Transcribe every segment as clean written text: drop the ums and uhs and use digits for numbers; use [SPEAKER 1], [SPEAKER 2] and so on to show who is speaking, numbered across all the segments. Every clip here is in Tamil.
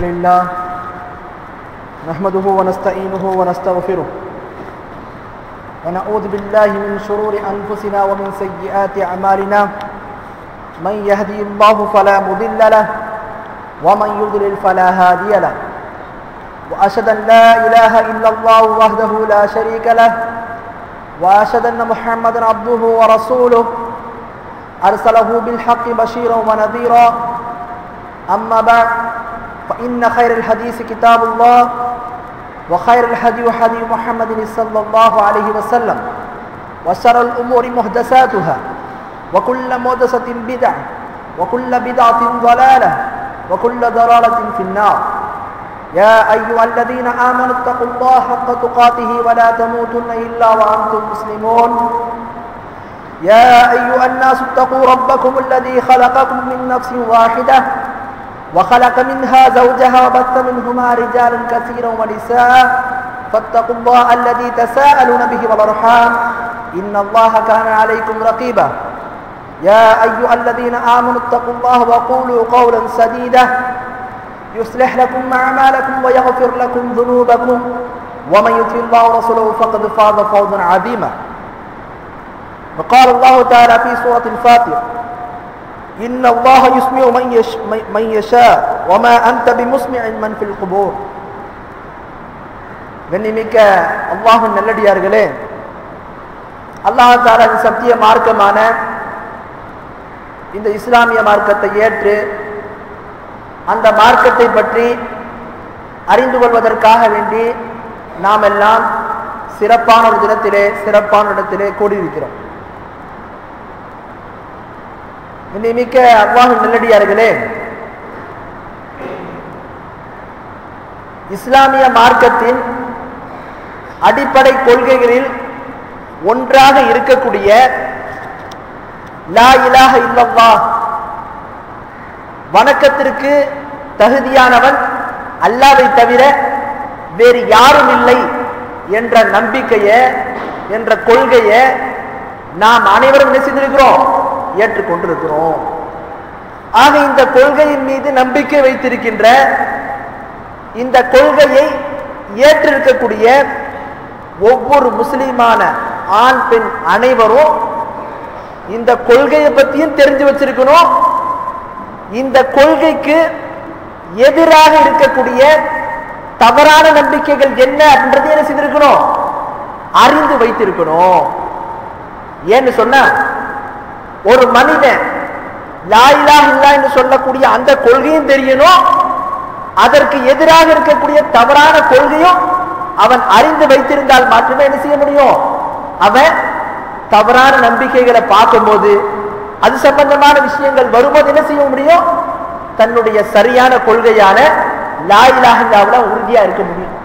[SPEAKER 1] لله نحمده ونستعينه ونستغفره ونعوذ بالله من شرور أنفسنا ومن سيئات أعمالنا من يهدي الله فلا مضل له ومن يضلل فلا هادي له وأشهد أن لا إله إلا الله وحده لا شريك له وأشهد أن محمدا عبده ورسوله أرسله بالحق بشيرا ونذيرا أما بعد فإن خير الحديث كتاب الله وخير الهدي هدي محمد صلى الله عليه وسلم وشر الأمور محدثاتها وكل محدثة بدعة وكل بدعة ضلالة وكل ضلالة في النار يا أيها الذين آمنوا اتقوا الله حق تقاته ولا تموتن إلا وأنتم مسلمون يا أيها الناس اتقوا ربكم الذي خلقكم من نفس واحدة وخلق منها زوجها وبث منهما رجالا كثيرا ونساء فاتقوا الله الذي تساءلون به والأرحام إن الله كان عليكم رقيبا يا أيها الذين آمنوا اتقوا الله وقولوا قولا سديدا يصلح لكم أعمالكم ويغفر لكم ذنوبكم ومن يطع الله ورسوله فقد فاز فوزا عظيما وقال الله تعالى في سورة الفاتر إن الله يسمع من يشاء وما أنت بمسمع من في القبور கண்ணியமிக்க அல்லாஹ்வின் நல்லடியார்களே, அல்லாஹ் தஆலா சத்திய மார்க்கமான இந்த இஸ்லாமிய மார்க்கத்தை ஏற்று அந்த மார்க்கத்தை பற்றி அறிந்து கொள்வதற்காக வேண்டி நாம் எல்லாம் சிறப்பான ஒரு தினத்திலே சிறப்பான இடத்திலே கூடியிருக்கிறோம். மிக்க அல்லாஹ்வின் நல்லடியார்களே, இஸ்லாமிய மார்க்கத்தின் அடிப்படை கொள்கைகளில் ஒன்றாக இருக்கக்கூடிய லா இலாஹ இல்லல்லாஹ், வணக்கத்திற்கு தகுதியானவன் அல்லாஹ்வை தவிர வேறு யாரும் இல்லை என்ற நம்பிக்கையை என்ற கொள்கையை நாம் அனைவரும் என்ன செய்திருக்கிறோம்? ஏற்றுக்கொண்டிருக்கிறோம். ஆக இந்த கொள்கையின் மீது நம்பிக்கை வைத்திருக்கின்ற, இந்த கொள்கையை ஏற்றிருக்கக்கூடிய ஒவ்வொரு முஸ்லிமான ஆண் பெண் அனைவரும் இந்த கொள்கையை பற்றியும் தெரிஞ்சு வச்சிருக்கணும். இந்த கொள்கைக்கு எதிராக இருக்கக்கூடிய தவறான நம்பிக்கைகள் என்ன அப்படின்றத என்ன செய்திருக்கணும்? அறிந்து வைத்திருக்கணும். ஏன்னு சொன்னா, ஒரு மனிதன் லா இலாஹ இல்லல்லாஹ் என்று சொல்லக்கூடிய அந்த கொள்கையும் தெரியணும், அதற்கு எதிராக இருக்கக்கூடிய தவறான கொள்கையும் அவன் அறிந்து வைத்திருந்தால் மட்டுமே என்ன செய்ய முடியும்? அவன் தவறான நம்பிக்கைகளை பார்க்கும்போது, அது சம்பந்தமான விஷயங்கள் வரும்போது என்ன செய்ய முடியும்? தன்னுடைய சரியான கொள்கையான லா இலாஹ இல்லல்லாஹ்வுல உறுதியா இருக்க முடியும்.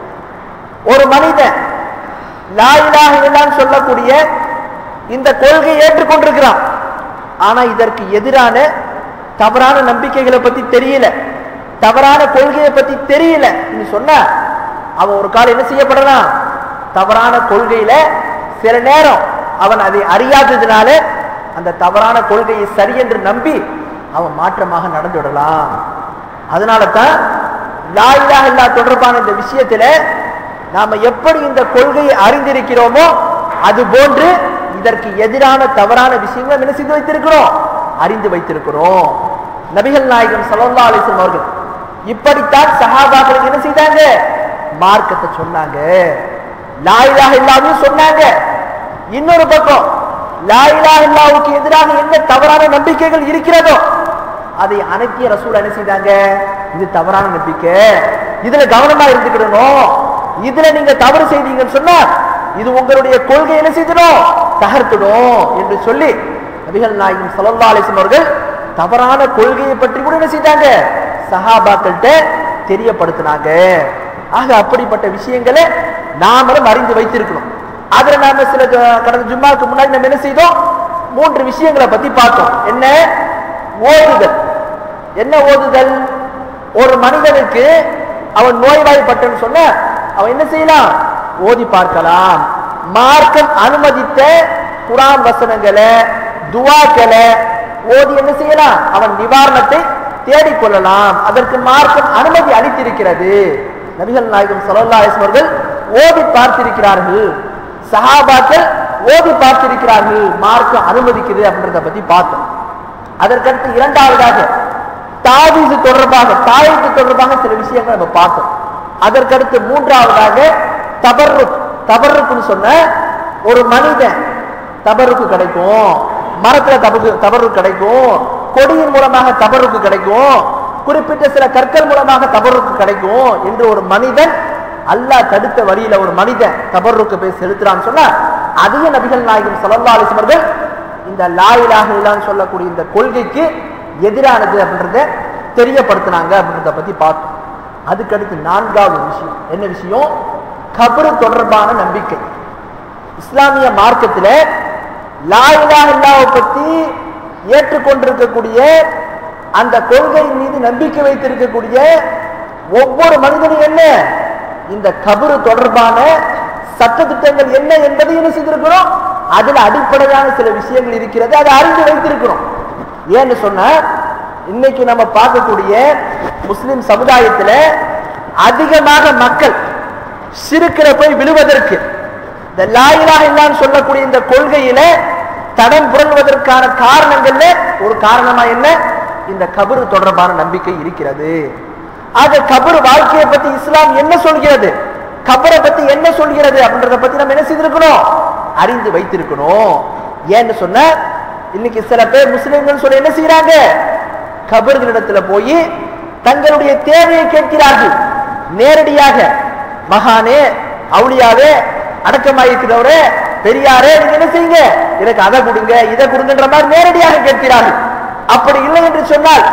[SPEAKER 1] ஒரு மனிதன் லா இலாஹ இல்லல்லாஹ் சொல்லக்கூடிய இந்த கொள்கையை ஏற்றுக்கொண்டிருக்கிறான், ஆனா இதற்கு எதிரான தவறான நம்பிக்கைகளை பத்தி தெரியல, தவறான கொள்கையை பத்தி தெரியல சொன்னா அவன் ஒரு காலம் என்ன செய்யப்படலாம்? தவறான கொள்கையில சில நேரம் அவன் அதை அறியாததுனால அந்த தவறான கொள்கையை சரி என்று நம்பி அவன் மாற்றமாக நடந்துவிடலாம். அதனால தான் லா இலாஹ இல்லல்லாஹ் தொடர்பான இந்த விஷயத்துல நாம எப்படி இந்த கொள்கையை அறிந்திருக்கிறோமோ அது போன்று இதற்கு எதிரான தவறான விஷயங்களை என்ன செய்து வைத்திருக்கிறோம்? அறிந்து வைத்திருக்கிறோம். நபிகள் நாயகம் ஸல்லல்லாஹு அலைஹி வஸல்லம் அவர்கள் இப்படித்தான் சஹாபாக்களுக்கு என்ன செய்தாங்க? மார்க்கத்தை சொன்னாங்க, லா இலாஹ இல்லல்லாஹ் சொன்னாங்க. இன்னொரு பக்கம் லா இலாஹ இல்லல்லாஹ்வுக்கு எதிராக என்ன தவறான நம்பிக்கைகள் இருக்கிறதோ அதை அனைத்திய ரசூல் என்ன செய்தாங்க? இது தவறான நம்பிக்கை, இதுல கவனமா இருந்துக்கிடணும், இதுல நீங்க தவறு செய்தீங்கன்னு சொன்னா இது உங்களுடைய கொள்கை என்ன செய்யணும்? தகர்த்துடும் என்று சொல்லி நபிகள் நாயகம் ஸல்லல்லாஹு அலைஹி வஸல்லம் அவர்கள் தவறான கொள்கையை பற்றி கூட என்ன செய்தாங்க? சஹாபாக்கள்கிட்ட தெரியப்படுத்தினாங்க. ஆக அப்படிப்பட்ட விஷயங்களை நாமளும் அறிந்து வைத்திருக்கணும். அதுல நாம சில கடந்த ஜும்மாவுக்கு முன்னாடி நம்ம என்ன செய்தோம்? 3 விஷயங்களை பத்தி பார்த்தோம். என்ன? ஓதுதல். என்ன ஓதுதல்? ஒரு மனிதனுக்கு அவன் நோய்வாய்ப்பட்டன்னு சொன்ன அவன் என்ன செய்யலாம்? ஓதி பார்க்கலாம். மார்க்கம் அனுமதித்த குர்ஆன் வசனங்களை, துஆக்களை ஓதி என்ன செய்யலாம்? அவன் நிவாரணத்தை தேடிக்கொள்ளலாம், அதற்கு மார்க்கம் அனுமதி அளித்திருக்கிறது. நபிகள் நாயகம் ஸல்லல்லாஹு அலைஹி வஸல்லம் அவர்கள் ஓதி பார்த்திருக்கிறார்கள், சஹாபாக்கள் ஓதி பார்த்திருக்கிறார்கள், மார்க்கம் அனுமதிக்குது அப்படின்றத பத்தி பார்த்தோம். அதற்கடுத்து இரண்டாவதாக தாவீது தொடர்பாக, தாயத்து தொடர்பாக சில விஷயங்கள் நம்ம பார்த்தோம். அதற்கடுத்து மூன்றாவதாக தபர்ருக்குன்னு சொன்ன ஒரு மனிதன் தபருக்கு கிடைக்கும், மரத்துல தபருக்கு கிடைக்கும், கொடியின் மூலமாக தபருக்கு கிடைக்கும், குறிப்பிட்ட சில கற்கள் மூலமாக தபருக்கு கிடைக்கும் என்று ஒரு மனிதன் அல்லாஹ் தடுத்த வழியில ஒரு மனிதன் தபருக்கு போய் செலுத்துறான்னு சொன்னா அதையும் நபிகள் நாயகம் ஸல்லல்லாஹு அலைஹி வஸல்லம் அவர்கள் இந்த லா இலாஹ இல்லல்லாஹ் சொல்லக்கூடிய இந்த கொள்கைக்கு எதிரானது அப்படின்றத தெரியப்படுத்தினாங்க அப்படின்றத பத்தி பார்த்தோம். அதுக்கடுத்து நான்காவது விஷயம் என்ன விஷயம்? கபரு தொடர்பான நம்பிக்கை. இஸ்லாமிய மார்க்கத்துல லா இலாஹ இல்லல்லாஹ் பத்தி ஏற்றுக்கொண்டிருக்கக்கூடிய அந்த கொள்கை மீது நம்பிக்கை வைத்திருக்கக்கூடிய ஒவ்வொரு மனிதனும் என்ன இந்த கபரு தொடர்பான சட்ட திட்டங்கள் என்ன என்பதை என்ன செய்திருக்கிறோம், அதுல அடிப்படையான சில விஷயங்கள் இருக்கிறது, அதை அறிந்து வைத்திருக்கிறோம். ஏன்னு சொன்ன இன்னைக்கு நம்ம பார்க்கக்கூடிய முஸ்லிம் சமுதாயத்துல அதிகமாக மக்கள் சிறுக்கிற போய் விழுவதற்கு இந்த லா இலாஹ இல்லல்லாஹ் சொல்லக்கூடிய இந்த கொள்கையில தடம் புரள்வதற்கான காரணங்கள்ல ஒரு காரணமா என்ன, இந்த கபரு தொடர்பான நம்பிக்கை இருக்கிறது. ஆக கபரு வாழ்க்கையை பத்தி இஸ்லாம் என்ன சொல்கிறது, கபரை பத்தி என்ன சொல்கிறது அப்படின்றத பத்தி நம்ம என்ன செய்திருக்கணும், அறிந்து வைத்திருக்கணும். ஏன்னு சொன்ன இன்னைக்கு சில பேர் முஸ்லிம்கள் சொல்ல என்ன செய்யறாங்க, கபர்களிடத்துல போய் தங்களுடைய தேவையை கேட்கிறார்கள். நேரடியாக மகானே, அவுளியாவே, அடக்கமாயிருக்கிறவரே, பெரியாரே, நீங்க என்ன செய்யுங்க, எனக்கு அதை கொடுங்க இதை கொடுங்கன்ற மாதிரி நேரடியாக கேட்கிறார்கள். அப்படி இல்லை என்று சொன்னால்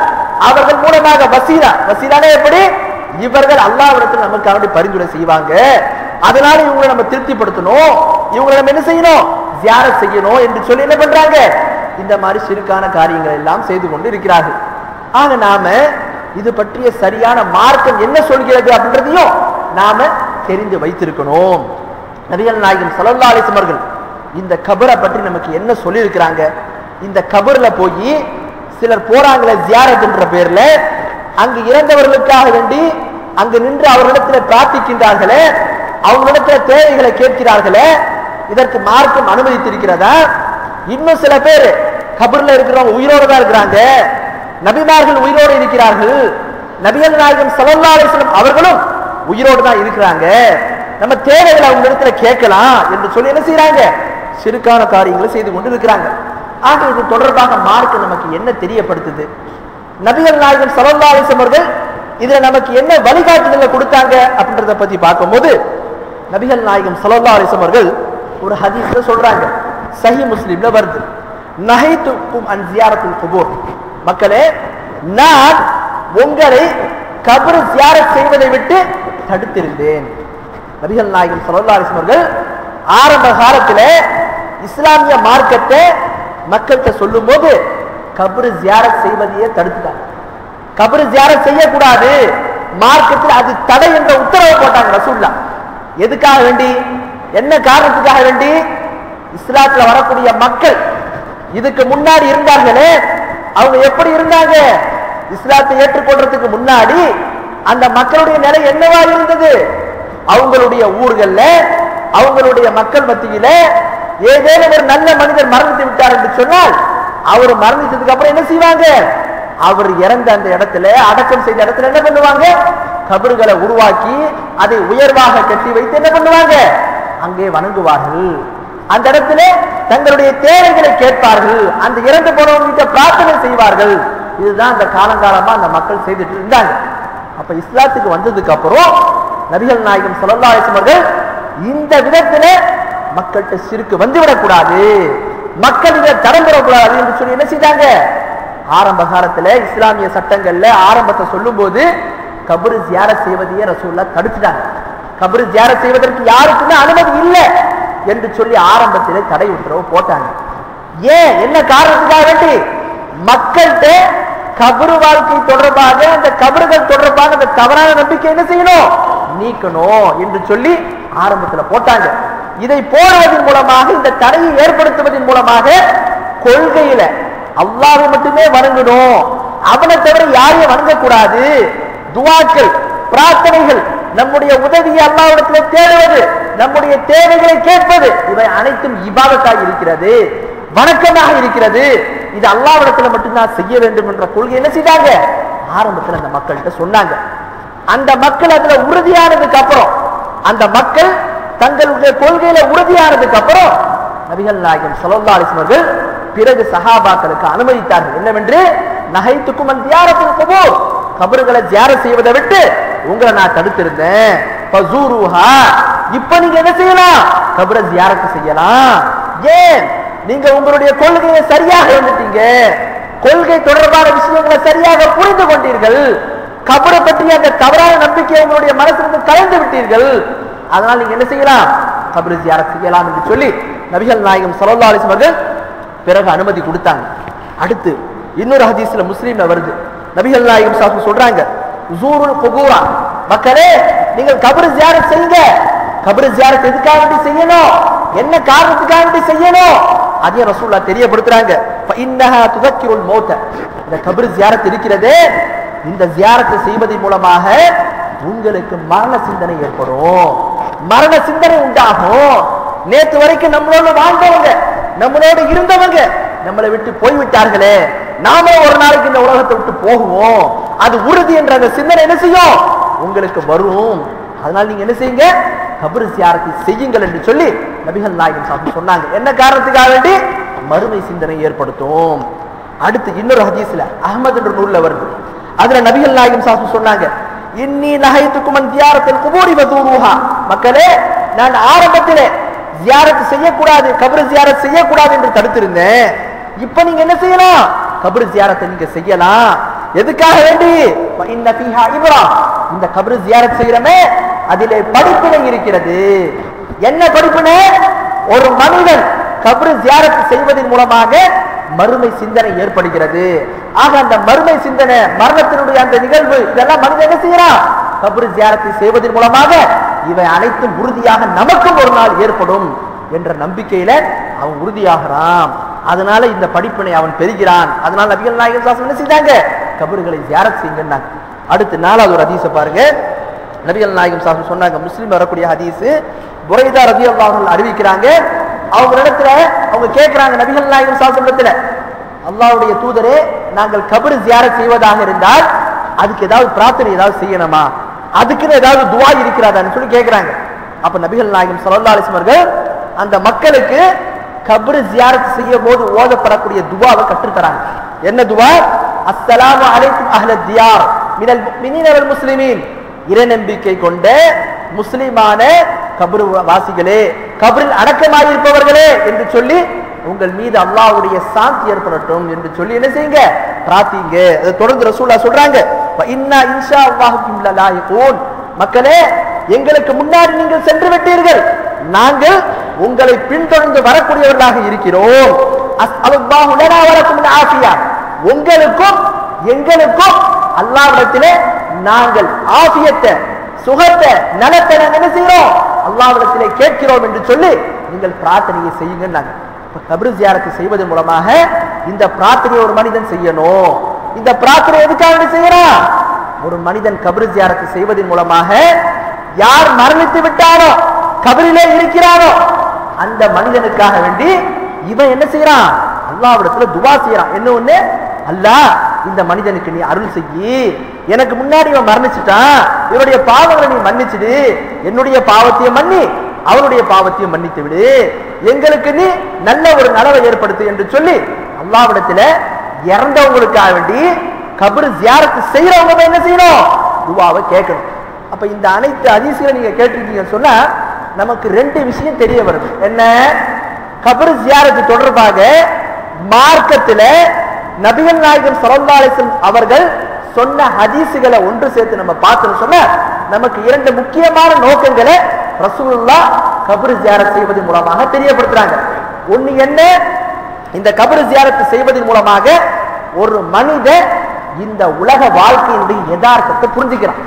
[SPEAKER 1] அவர்கள் மூலமாக வசீலானே எப்படி, இவர்கள் அல்லாஹ்விடத்தில் நமக்கு அவருடைய பரிந்துரை செய்வாங்க, அதனால இவங்களை நம்ம திருப்திப்படுத்தணும், இவங்களை நம்ம என்ன செய்யணும், ஜியாரத் செய்யணும் என்று சொல்லி என்ன பண்றாங்க, இந்த மாதிரி சிறுக்கான காரியங்கள் எல்லாம் செய்து கொண்டு இருக்கிறார்கள். ஆக நாம இது பற்றிய சரியான மார்க்கம் என்ன சொல்கிறது அப்படின்றதையும் நாம தெரிந்து வைத்திருக்கணும். நபிகள் நாயகம் ஸல்லல்லாஹு அலைஹி வஸல்லம் அவர்கள் இந்த கபரை பற்றி நமக்கு என்ன சொல்லி இருக்கிறாங்க, இந்த கபர்ல போய் சிலர் போறாங்களே ஜியாரத் என்ற பேர்ல, அங்கு இறந்தவர்களுக்காக வேண்டி அங்கு நின்று அவர்களிடத்துல பிரார்த்திக்கின்றார்களே, அவர்களிடத்துல தேவைகளை கேட்கிறார்களே, இதற்கு மார்க்கம் அனுமதித்திருக்கிறதா? இன்னும் சில பேர் கபர்ல இருக்கிறவங்க உயிரோடு தான் இருக்கிறாங்க, நபிமார்கள் உயிரோடு இருக்கிறார்கள், நபிகள் நாயகம் ஸல்லல்லாஹு அலைஹி வஸல்லம் அவர்களும் உயிரோடு தான் இருக்கிறாங்க, நம்ம தேவைகளை அவங்க இடத்துல கேட்கலாம் என்று சொல்லி என்ன செய்யறாங்க, சிறுக்கான காரியங்களை செய்து கொண்டு இருக்கிறாங்க. ஆக இது தொடர்பாக மார்க்கம் நமக்கு என்ன தெரியப்படுத்துது, நபிகள் நாயகம் ஸல்லல்லாஹு அலைஹி வஸல்லம் அவர்கள் இதுல நமக்கு என்ன வழிகாட்டுதலை கொடுத்தாங்க அப்படின்றத பத்தி பார்க்கும்போது நபிகள் நாயகம் ஸல்லல்லாஹு அலைஹி வஸல்லம் அவர்கள் ஒரு ஹதீஸ்ல சொல்றாங்க, சஹீஹ் முஸ்லிம்ல வருது, நஹைதுக்கும் அன் ஜியாரத்துல் குபூர், மக்களே நான் உங்களை கபர் ஜியாரத் செய்வதை விட்டு தடுத்திருந்தேன். நபிகள் நாயகம் ஸல்லல்லாஹு அலைஹி வஸல்லம் அவர்கள் ஆரம்ப காலத்துல இஸ்லாமிய மார்க்கத்தை மக்கள்கிட்ட சொல்லும் போது கபர் ஜியாரத் செய்வதையே தடுத்துட்டாங்க. கபர் ஜியாரத் செய்யக்கூடாது, மார்க்கத்தில் அது தடை என்ற உத்தரவு போட்டாங்க ரசூலுல்லாஹ். எதுக்காக வேண்டி, என்ன காரணத்துக்காக வேண்டி, இஸ்லாத்துல வரக்கூடிய மக்கள் இதுக்கு முன்னாடி இருந்தார்களே அவங்க எப்படி இருந்தாங்க, இஸ்லாத்தை ஏற்றுக்கொள்றதுக்கு முன்னாடி அந்த மக்களுடைய நிலை என்னவா இருந்தது, அவங்களுடைய ஊர்கள்ல அவங்களுடைய மக்கள் மத்தியில ஏதேனும் ஒரு நல்ல மனிதர் மரணித்து விட்டார் என்று சொன்னால் அவர் மரணித்ததுக்கு அப்புறம் என்ன செய்வாங்க, அவர் இறந்த அந்த இடத்துல அடக்கம் செய்த இடத்துல என்ன பண்ணுவாங்க, கபறுகளை உருவாக்கி அதை உயர்வாக கட்டி வைத்து என்ன பண்ணுவாங்க, அங்கே வணங்குவார்கள், அந்த இடத்துல தங்களுடைய தேவைகளை கேட்பார்கள், அந்த இறந்து போனவங்க பிரார்த்தனை செய்வார்கள். இதுதான் அந்த காலங்காலமா அந்த மக்கள் செய்துட்டு இருந்தாங்க. அப்ப இஸ்லாத்துக்கு வந்ததுக்கு அப்புறம் நபிகள் நாயகம் ஸல்லல்லாஹு அலைஹி வஸல்லம் அவர்கள் இந்த விதத்துல மக்கள்கிட்ட சிறுக்கு வந்துவிடக் கூடாது, மக்கள் இதை தடம்பெறக்கூடாது என்று சொல்லி என்ன செய்தாங்க, ஆரம்ப காலத்துல இஸ்லாமிய சட்டங்கள்ல ஆரம்பத்தை சொல்லும் போது கபரு ஜியாரத் செய்வதையே ரசூலுல்லாஹ் தடுத்துட்டாங்க. கபரு ஜியாரத் செய்வதற்கு யாருக்குமே அனுமதி இல்லை என்று சொல்லி ஆரம்பத்திலே தடை உத்தரவு போட்டாங்க. ஏன், என்ன காரணத்துக்காக வேண்டி, மக்கள்கிட்ட கபரு வாழ்க்கை தொடர்பாக அந்த கபறுகள் தொடர்பாக அந்த தவறான நம்பிக்கை என்ன செய்யணும், நீக்கணும் என்று சொல்லி ஆரம்பத்துல போட்டாங்க. இதை போடுவதன் மூலமாக, இந்த தடையை ஏற்படுத்துவதன் மூலமாக கொள்கையில அல்லாஹ்வை மட்டுமே வணங்கணும், அவனை தவிர யாரையும் வணங்கக்கூடாது. துவாக்கள், பிரார்த்தனைகள், நம்முடைய உதவியை அல்லாஹ்விடத்தில் தேடுவது, நம்முடைய தேவைகளை கேட்பது, இவை அனைத்தும் இபாதத்தாக இருக்கிறது, வணக்கமாக இருக்கிறது. இது அல்லாஹ்விடத்தில் மட்டும்தான் செய்ய வேண்டும் என்ற கொள்கை என்ன செய்தாங்க? ஆரம்பத்தில் அந்த மக்கள்கிட்ட சொன்னாங்க. அந்த மக்கள் அதுல உறுதியானதுக்கு அப்புறம், அந்த மக்கள் தங்களுடைய கொள்கையில உறுதியானதுக்கு அப்புறம் நபிகள் நாயகம் ஸல்லல்லாஹு அலைஹி வஸல்லம் அவர்கள் பிறகு சஹாபாக்களுக்கு அனுமதித்தார்கள். என்னவென்று, நஹைத்துக்கும் அன் ஜியாரத்துல் குபூர், கபர்களை ஜியாரத் செய்வதை விட்டு உங்களை நான் தடுத்திருந்தேன். ஃபஸூருஹா, இப்ப நீங்க என்ன செய்யலாம்? கபரை ஜியாரத் செய்யலாம். ஏன்? நீங்க உங்களுடைய கொள்கையை சரியாக இருந்துட்டீங்க, கொள்கை தொடர்பான விஷயங்களை சரியாக புரிந்து கொண்டீர்கள், கபரை பற்றிய அந்த தவறான நம்பிக்கையை உங்களுடைய மனசிலிருந்து கலந்து விட்டீர்கள். அதனால நீங்க என்ன செய்யலாம்? கபரை ஜியாரத் செய்யலாம் என்று சொல்லி நபிகள் நாயகம் ஸல்லல்லாஹு அலைஹி வஸல்லம் பிறகு அனுமதி கொடுத்தாங்க. அடுத்து இன்னொரு ஹதீஸ்ல முஸ்லிம்ல வருது, நபிகள் நாயகம் ஸல்லல்லாஹு சொல்றாங்க, ஸூருல் குபூரா, மக்களே நீங்கள் கபர் ஜியாரத் செய்யுங்க. கபர் ஜியாரத் எதுக்காக வேண்டி செய்யணும், என்ன காரணத்துக்காக வேண்டி செய்யணும், அதே ரசூலுல்லாஹ் தெரியப்படுத்துறாங்க. ஃபஇன்னஹா துதக்கிருல் மௌத, இந்த கபர் ஜியாரத் இருக்கிறதே, இந்த ஜியாரத்தை செய்வதன் மூலமாக உங்களுக்கு மரண சிந்தனை ஏற்படும், மரண சிந்தனை உண்டாகும். நேற்று வரைக்கும் நம்மளோட வாழ்ந்தவங்க, நம்மளோட இருந்தவங்க நம்மளை விட்டு போய்விட்டார்களே, நாம ஒரு நாளைக்கு இந்த உலகத்தை விட்டு போகுவோம், அது உறுதி என்ற அந்த சிந்தனை என்ன செய்யும்? உங்களுக்கு வரும். அதனால நீங்க என்ன செய்யுங்க? கபர் ஜியாரத்தை செய்யுங்கள் என்று சொல்லி நபிகள் நாயகம் ஸல்லல்லாஹு சொன்னாங்க. என்ன காரணத்துக்காக வேண்டி? மறுமை சிந்தனை ஏற்படுத்தும். அடுத்து இன்னொரு ஹதீஸ்ல அஹ்மத் என்ற நூல்ல வருது, அதுல நபிகள் நாயகம் ஸல்லல்லாஹு சொன்னாங்க, இன்னி நஹைத்துக்கும் அன் ஜியாரத்தில் குபூரி வஸூருஹா, மக்களே நான் ஆரம்பத்திலே ஜியாரத் செய்யக்கூடாது, கபர் ஜியாரத் செய்யக்கூடாது என்று தடுத்திருந்தேன். இப்ப நீங்க என்ன செய்யலாம்? கபர் ஜியாரத்தை நீங்க செய்யலாம். எதுக்காக வேண்டி? இன்ன ஃபீஹா இப்ரா, இந்த கபர் ஜியாரத் செய்யறமே அதிலே படிப்பினை இருக்கிறது. என்ன படிப்பினை? ஒரு மனிதன் கபர் ஜியாரத் செய்வதன் மூலமாக மறுமை சிந்தனை ஏற்படுகிறது. ஆக அந்த மறுமை சிந்தனை, மரணத்தினுடைய அந்த நிகழ்வு, இதெல்லாம் மனிதன் என்ன செய்யறான்? கபர் ஜியாரத்தை செய்வதன் மூலமாக இவை அனைத்தும் உறுதியாக நமக்கும் ஒரு நாள் ஏற்படும் என்ற நம்பிக்கையில அவன் உறுதியாகிறான். அதனால இந்த படிப்பினை அவன் பெறுகிறான். அதனால நபிகள் நாயகம் ஸல்லல்லாஹு என்ன செய்தாங்க? கபர்களை ஜியாரத் செய்யுங்கன்னாங்க. அடுத்து நாலாவது ஒரு ஹதீஸை பாருங்க, நபிகள் நாயகம் ஸல்லல்லாஹு சொன்னாங்க, முஸ்லிம் வரக்கூடிய ஹதீஸ், புரைதா ரலியல்லாஹு அன்ஹு அறிவிக்கிறாங்க, அவங்க இடத்துல அவங்க கேட்கிறாங்க நபிகள் நாயகம் ஸல்லல்லாஹு அலைஹி வஸல்லம், அல்லாஹ்வுடைய தூதரே, நாங்கள் கபர் ஜியாரத் செய்வதாக இருந்தால் அதுக்கு ஏதாவது பிரார்த்தனை ஏதாவது செய்யணுமா, அதுக்குன்னு ஏதாவது துஆ இருக்கிறாதான்னு சொல்லி கேட்கிறாங்க. அப்ப நபிகள் நாயகம் ஸல்லல்லாஹு அலைஹி வஸல்லம் அந்த மக்களுக்கு கபர் ஜியாரத் செய்யும் போது ஓதப்படக்கூடிய துஆவை கற்றுத் தராங்க. என்ன துஆ? அஸ்ஸலாமு அலைக்கும் அஹ்லத் தியார் மினல் முஃமினீன வல் முஸ்லிமீன், இறைநம்பிக்கை கொண்ட முஸ்லிமான கபர் வாசிகளே, கபரில் அடக்கமாயிருப்பவர்களே என்று சொல்லி உங்கள் மீது அல்லாஹ்வுடைய சாந்தி ஏற்படட்டும் என்று சொல்லி என்ன செய்யுங்க? பிரார்த்திங்க. அதை தொடர்ந்து ரசூலுல்லாஹ் சொல்றாங்க, இன்னா இன்ஷா அல்லாஹு பிஹிம் லலாயிகூன், மக்களே எங்களுக்கு முன்னாடி நீங்கள் சென்று விட்டீர்கள், நாங்கள் உங்களை பின்தொடர்ந்து வரக்கூடியவர்களாக இருக்கிறோம். அஸ்அலுல்லாஹு லனா வ லக்கும் அல் ஆஃபியா, உங்களுக்கும் எங்களுக்கும் அல்லாஹ்விடத்திலே நாங்கள் ஆஃபியத்தை, சுகத்தை, நலத்தை நாங்கள் என்ன செய்கிறோம்? அல்லாஹ்விடத்திலே கேட்கிறோம் என்று சொல்லி நீங்கள் பிரார்த்தனையை செய்யுங்கன்னாங்க. கபர் ஜியாரத்தை செய்வதன் மூலமாக இந்த பிரார்த்தனையை ஒரு மனிதன் செய்யணும். இந்த பிரார்த்தனை எதுக்காக செய்யறான்? ஒரு மனிதன் கபர் ஜியாரத்தை செய்வதன் மூலமாக யார் மரணித்து விட்டாரோ, கபரிலே இருக்கிறாரோ, அந்த மனிதனுக்காக வேண்டி இவன் என்ன செய்யறான்? அல்லாஹ்விடத்துல துஆ செய்யறான். என்ன ஒண்ணு? அல்லாஹ் இந்த மனிதனுக்கு நீ அருள் செய்யி, எனக்கு முன்னாடி இவன் மரணிச்சுட்டான், இவருடைய பாவங்களை நீ மன்னிச்சுடு, என்னுடைய பாவத்தையும் மன்னி அவருடைய பாவத்தையும் மன்னித்து விடு, எங்களுக்கு நீ நல்ல ஒரு நலவை ஏற்படுத்து என்று சொல்லி அல்லாஹ்விடத்துல இறந்தவங்களுக்காக வேண்டி கபர் ஜியாரத் செய்யறவங்க என்ன செய்யணும்? துஆவை கேட்கணும். அப்ப இந்த அனைத்து ஹதீஸ்களை நீங்க கேட்டிருக்கீங்கன்னு சொன்னா நமக்கு ரெண்டு விஷயம் தெரிய வருது. என்ன? கபர் ஜியாரத் தொடர்பாக மார்க்கத்துல நபிகள் நாயகம் ஸல்லல்லாஹு அலைஹி வஸல்லம் அவர்கள் சொன்ன ஹதீஸ்களை ஒன்று சேர்த்து நம்ம பார்த்தோம்னு சொன்னா நமக்கு இரண்டு முக்கியமான நோக்கங்களை ரசூலுல்லாஹ் கபர் ஜியாரத் செய்வதன் மூலமாக தெரியப்படுத்துறாங்க. ஒண்ணு என்ன? இந்த கபர் ஜியாரத் செய்வதன் மூலமாக ஒரு மனிதன் இந்த உலக வாழ்க்கையினுடைய யதார்த்தத்தை புரிஞ்சுக்கிறான்,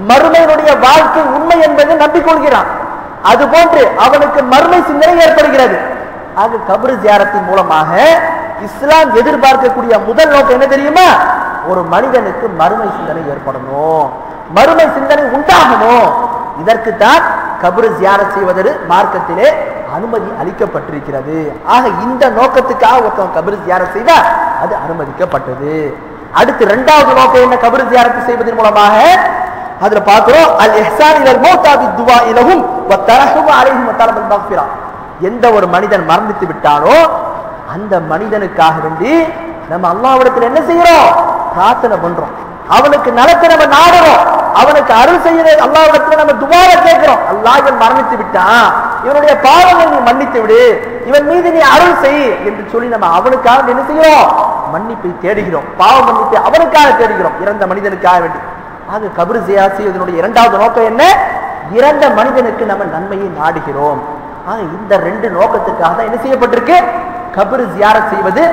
[SPEAKER 1] மறுமையினுடைய வாழ்க்கை உண்மை என்பதை நம்பிக்கொள்கிறான், அதுபோன்று அவனுக்கு மறுமை சிந்தனை ஏற்படுகிறது. ஆக கபர் ஜியாரத்தின் மூலமாக இஸ்லாம் எதிர்பார்க்கக்கூடிய முதல் நோக்கம் என்ன தெரியுமா? ஒரு மனிதனுக்கு மறுமை சிந்தனை ஏற்படணும், மறுமை சிந்தனை உண்டாகணும். இதற்கு தான் கபர் ஜியாரத் செய்வதற்கு மார்க்கத்திலே அனுமதி அளிக்கப்பட்டிருக்கிறது. ஆக இந்த நோக்கத்துக்காக ஒருத்தன் கபர் ஜியாரத் செய்தா அது அனுமதிக்கப்பட்டது. அடுத்து இரண்டாவது நோக்கம் என்ன? கபர் ஜியாரத் செய்வதன் மூலமாக அதுல பார்க்கிறோம், அல் இஹ்சான் இலல் மௌதா பித்துவா இலஹும் வ தரஹும் அலைஹிம் வ தலபல் மக்ஃபிரா. எந்த ஒரு மனிதன் மரணித்து விட்டானோ அந்த மனிதனுக்காக வேண்டி நம்ம அல்லாஹ்விடத்தில் என்ன செய்யறோம்? பிரார்த்தனை பண்றோம், அவனுக்கு நலத்தை நம்ம நாடுறோம், அவனுக்கு அருள் செய்யற அல்லாஹ்விடத்தில் நம்ம துஆவை கேட்கிறோம். அல்லாஹ் இவன் மரணித்து விட்டான், இவனுடைய பாவங்களை நீ மன்னித்து விடு, இவன் மீது நீ அருள் செய் என்று சொல்லி நம்ம அவனுக்காக என்ன செய்கிறோம்? மன்னிப்பை தேடுகிறோம், பாவ மன்னிப்பை அவனுக்காக தேடுகிறோம், இறந்த மனிதனுக்காக வேண்டி. ஆக கபர் ஜியாரத் செய்வதனுடைய இரண்டாவது நோக்கம் என்ன? இறந்த மனிதனுக்கு நம்ம நன்மையை நாடுகிறோம். ஆக இந்த ரெண்டு நோக்கத்துக்காக தான் என்ன செய்யப்பட்டிருக்கு? கபர் ஜியாரத் செய்வது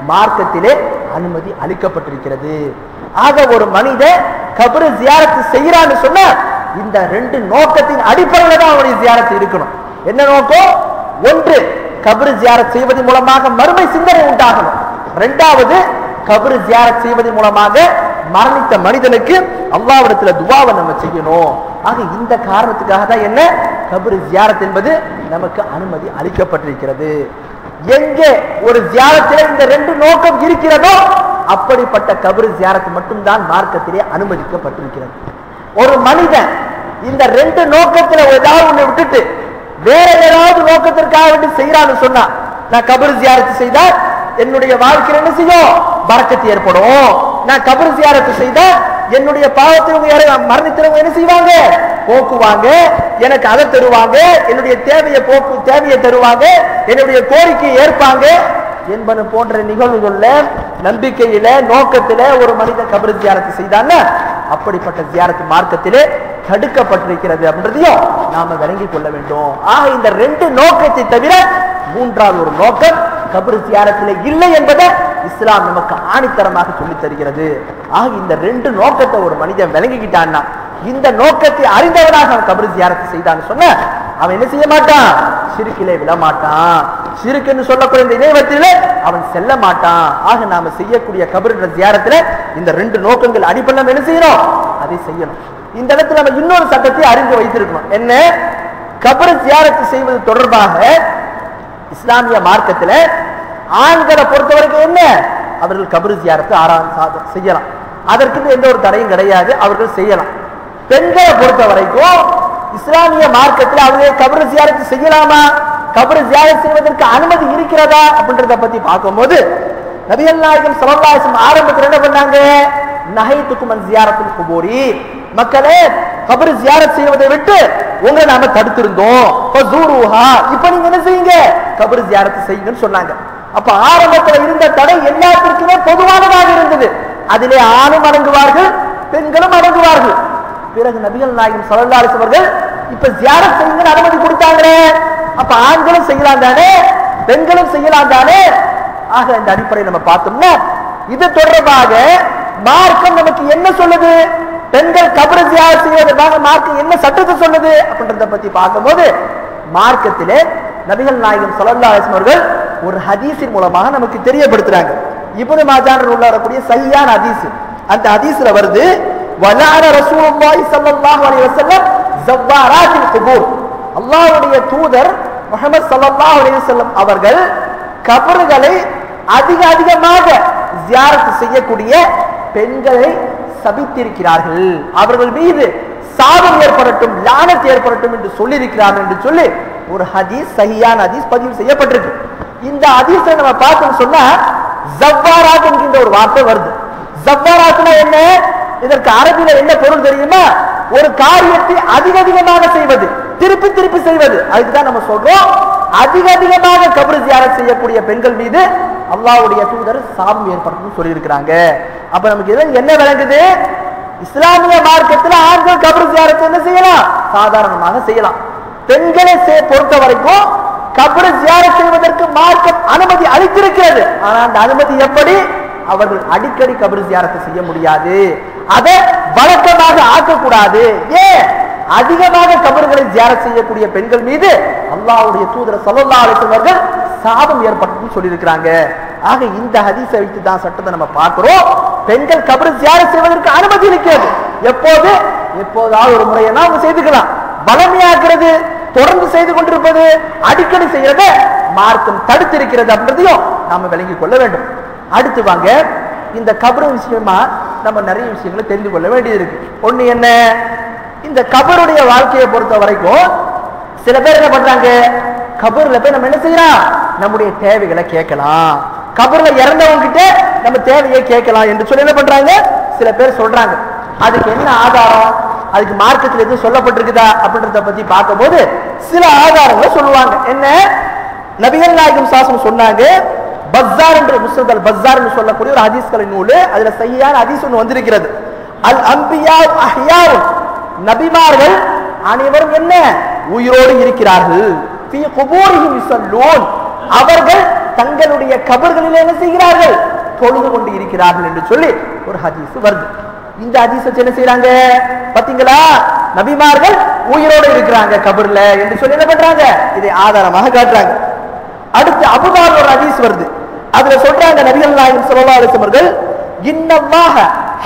[SPEAKER 1] மார்க்கத்திலே அனுமதி அளிக்கப்பட்டிருக்கிறது. ஆக ஒரு மனிதன் கபர் ஜியாரத் செய்யறான்னு சொன்ன இந்த ரெண்டு நோக்கத்தின் அடிப்படையில் தான் அவருடைய ஜியாரத் இருக்கணும். என்ன நோக்கம்? ஒன்று, கபர் ஜியாரத் செய்வதன் மூலமாக மறுமை சிந்தனை உண்டாகணும். இரண்டாவது, கபர் ஜியாரத் செய்வதன் மூலமாக மரணித்த மனிதனுக்கு அல்லாஹ்விடத்துல துஆவை நம்ம செய்யணும். ஆக இந்த காரணத்துக்காக தான் என்ன கபர் ஜியாரத் என்பது நமக்கு அனுமதி அளிக்கப்பட்டிருக்கிறது. எங்கே ஒரு ஜியாரத்தில் இந்த ரெண்டு நோக்கம் இருக்கிறதோ அப்படிப்பட்ட கபர் ஜியாரத் மட்டும்தான் மார்க்கத்திலே அனுமதிக்கப்பட்டிருக்கிறது. ஒரு மனிதன் இந்த ரெண்டு நோக்கத்துல ஏதாவது ஒண்ணு விட்டுட்டு வேற ஏதாவது நோக்கத்திற்காக வேண்டி செய்யறான்னு சொன்னா, நான் கபர் ஜியாரத் செய்தா என்னுடைய வாழ்க்கையில் என்ன செய்யும்? பரக்கத்து ஏற்படும். நான் கபர் ஜியாரத் செய்தா என்னுடைய பாவத்திற்கு மரணித்தவங்க என்ன செய்வாங்க? போக்குவாங்க, எனக்கு அதை தருவாங்க, என்னுடைய தேவையை தருவாங்க, என்னுடைய கோரிக்கையை ஏற்பாங்க என்பது போன்ற நிகழ்வுகள்ல நம்பிக்கையில நோக்கத்தில ஒரு மனிதன் கபர் ஜியாரத் செய்தாங்க, அப்படிப்பட்ட ஜியாரத் மார்க்கத்திலே தடுக்கப்பட்டிருக்கிறது அப்படின்றதையும் நாம விளங்கிக் கொள்ள வேண்டும். ஆக இந்த ரெண்டு நோக்கத்தை தவிர மூன்றாவது ஒரு நோக்கம் கபர் ஜியாரத்திலே இல்லை என்பதை இஸ்லாம் நமக்கு ஆணித்தரமாக சொல்லித் தருகிறது. ஆக இந்த ரெண்டு நோக்கத்தை ஒரு மனிதன் விளங்கிக்கிட்டான்னா, இந்த நோக்கத்தை அறிந்தவனாக அவன் கபர் ஜியாரத் செய்தான்னு சொன்ன அவன் என்ன செய்ய மாட்டான்? ஷிர்கிலே விழ மாட்டான், ஷிர்க்னு சொல்லக்கூடிய இந்த இணைவத்திலே அவன் செல்ல மாட்டான். ஆக நாம செய்யக்கூடிய கபர் ஜியாரத்திலே இந்த ரெண்டு நோக்கங்கள் அடிப்படையில் என்ன செய்யணும்? அதை செய்யணும். இந்த இடத்துல நம்ம இன்னொரு சட்டத்தை அறிந்து வைத்திருக்கணும். என்ன? கபர் ஜியாரத் செய்வது தொடர்பாக இஸ்லாமிய மார்க்கத்துல ஆண்களை பொறுத்தவரைக்கும் என்ன? அவர்கள் கபர் ஜியாரத் செய்யலாம், அதற்கு எந்த ஒரு தடையும் கிடையாது, அவர்கள் செய்யலாம். பெண்களை பொறுத்த வரைக்கும் இஸ்லாமிய மார்க்கத்தில் அவங்க கபர் ஜியாரத் செய்யலாமா, கபர் ஜியாரத் செய்வதற்கு அனுமதி இருக்கிறதா அப்படின்றத பத்தி பார்க்கும்போது நபிகள் நாயகம் ஸல்லல்லாஹு அலைஹி வஸல்லம் ஆரம்பத்தில் என்ன பண்ணாங்க? நஹைதுக்கும் அன் ஜியாரத்துல் குபூரி, மக்களே கபர் ஜியாரத் செய்வதை விட்டு உங்களை நாம தடுத்திருந்தோம், ஃபஸூருஹா, இப்போ நீங்க என்ன செய்யுங்க? கபர் ஜியாரத் செய்யுங்கன்னு சொன்னாங்க. அப்ப ஆரம்பத்தில் இருந்த தடை எல்லாத்திற்குமே பொதுவானதாக இருந்தது. அதிலே ஆணும் அடங்குவார்கள், பெண்களும் அடங்குவார்கள். பிறகு நபிகள் நாயகம் ஸல்லல்லாஹு அலைஹி வஸல்லம் அவர்கள் இப்ப ஜியாரத் செய்யுங்கன்னு அனுமதி கொடுத்தாங்களே, அப்ப ஆண்களும் செய்யலாம் தானே, பெண்களும் செய்யலாம் தானே? ஆக இந்த அடிப்படையில் நம்ம பார்த்தோம்னா இது தொடர்பாக மார்க்கம் நமக்கு என்ன சொல்லுது? பெண்கள் கபர் ஜியாரத் செய்வதற்காக மார்க்கம் என்ன சட்டத்தை சொல்லுது அப்படின்றத பத்தி பார்க்கும்போது மார்க்கத்திலே நபிகள் நாயகம் ஸல்லல்லாஹு அலைஹி வஸல்லம் அவர்கள் ஒரு ஹதீஸின் மூலமாக நமக்கு தெரியப்படுத்துறாங்க. இப்னு மாஜாஹ் உள்ள வரக்கூடிய சஹீஹான ஹதீஸ். அந்த ஹதீஸ்ல வருது, வலஅன ரசூலுல்லாஹி ஸல்லல்லாஹு அலைஹி வஸல்லம் ஜவ்வாராத்தில் குபூர், அல்லாஹ்வுடைய தூதர் முஹம்மது ஸல்லல்லாஹு அலைஹி வஸல்லம் அவர்கள் கபர்களை அதிகமாக ஜியாரத் செய்யக்கூடிய பெண்களை சபித்திருக்கிறார்கள், அவர்கள் மீது சாபம் ஏற்படட்டும், லானத் ஏற்படட்டும் என்று சொல்லியிருக்கிறார்கள் என்று சொல்லி ஒரு ஹதீஸ், சஹீஹான ஹதீஸ் பதிவு செய்யப்பட்டிருக்கு. இந்த ஹதீஸை நம்ம பார்த்தோம்னு சொன்னா ஜவ்வாராத் என்கின்ற ஒரு வார்த்தை வருது. ஜவ்வாராத்னா என்ன? இதற்கு அரபில என்ன பொருள் தெரியுமா? ஒரு காரியத்தை அதிகமாக செய்வது, திருப்பி திருப்பி செய்வது. அதுக்குதான் நம்ம சொல்றோம் அதிகமாக கபர் ஜியாரத் செய்யக்கூடிய பெண்கள் மீது அல்லாஹ்வுடைய தூதர் சாபம் ஏற்படுத்தும் சொல்லி இருக்கிறாங்க. அப்ப நமக்கு என்ன விளங்குது? இஸ்லாமிய மார்க்கத்தில் ஆண்கள் கபர் ஜியாரத் என்ன செய்யலாம்? சாதாரணமாக செய்யலாம். பெண்களை பொறுத்த வரைக்கும் கபர் ஜியாரத் செய்வதற்கு மார்க்கம் அனுமதி அளித்திருக்கிறது. ஆனால் அந்த அனுமதி எப்படி? அவர்கள் அடிக்கடி கபர் ஜியாரத் செய்ய முடியாது. அதை வழக்கமாக ஆக்கக்கூடாது. ஏன்? அதிகமாக கபர்களை ஜியாரத் செய்யக்கூடிய பெண்கள் மீது அல்லாஹ்வுடைய தூதர் ஸல்லல்லாஹு அலைஹி வஸல்லம் அவர்கள் சாபம் ஏற்பட்டு சொல்லி இருக்கிறாங்க. ஆக இந்த ஹதீஸை வைத்து தான் சட்டத்தை நம்ம பார்க்கிறோம். பெண்கள் கபர் ஜியாரத் செய்வதற்கு அனுமதி இருக்கிறது. எப்போதாவது ஒரு முறையெல்லாம் அவங்க செய்துக்கலாம். வளமையாக்குறது, தொடர்ந்து செய்து கொண்டிருப்பது, அடிக்கடி செய்யறத மார்க்கம் தடுத்திருக்கிறது அப்படின்றதையும் நாம விளங்கிக் கொள்ள வேண்டும். அடுத்து வாங்க, இந்த கபர் விஷயமா நம்ம நிறைய விஷயங்களை தெரிந்து கொள்ள வேண்டியது இருக்கு. ஒண்ணு என்ன, இந்த கபருடைய வாழ்க்கையை பொறுத்த வரைக்கும் சில பேர் என்ன பண்றாங்க, கபர்ல போய் நம்ம என்ன செய்யலாம், நம்முடைய தேவைகளை கேட்கலாம், கபர்ல இறந்தவங்க கிட்ட நம்ம தேவையை கேட்கலாம் என்று சொல்லி என்ன பண்றாங்க சில பேர் சொல்றாங்க. அதுக்கு என்ன ஆதாரம், அதுக்கு மார்க்கத்தில் எதுவும் சொல்லப்பட்டிருக்குதா அப்படின்றத பத்தி பார்க்கும் போது சில ஆதாரங்களை சொல்லுவாங்க. என்ன, நபிகள் நாயகம் ஸல்லல்லாஹு சொன்னாங்க, பஸ்ஸார் என்ற முஸ்னத் அல் பஸ்ஸார் என்று சொல்லக்கூடிய ஒரு ஹதீஸ்களின் நூல், அதுல சஹீஹான ஹதீஸ் ஒன்று வந்திருக்கிறது. அல் அன்பியா அஹ்யாஉ, நபிமார்கள் அனைவரும் என்ன உயிரோடு இருக்கிறார்கள். ஃபீ குபூரிஹிம் யுஸல்லூன், அவர்கள் தங்களுடைய கபர்களில் என்ன செய்கிறார்கள், தொழுது கொண்டு இருக்கிறார்கள் என்று சொல்லி ஒரு ஹதீஸ் வருது. இந்த ஹதீஸை என்ன செய்யறாங்க பாத்தீங்களா, நபிமார்கள் உயிரோடு இருக்கிறாங்க கபர்ல என்று சொல்லி என்ன பண்றாங்க, இதை ஆதாரமாக காட்டுறாங்க. அடுத்து அபூதாவுத் ஒரு ஹதீஸ் வருது, அதுல சொல்றாங்க நபிகள் நாயகம் ஸல்லல்லாஹு அலைஹி வஸல்லம் அவர்கள், இன்னல்லாஹ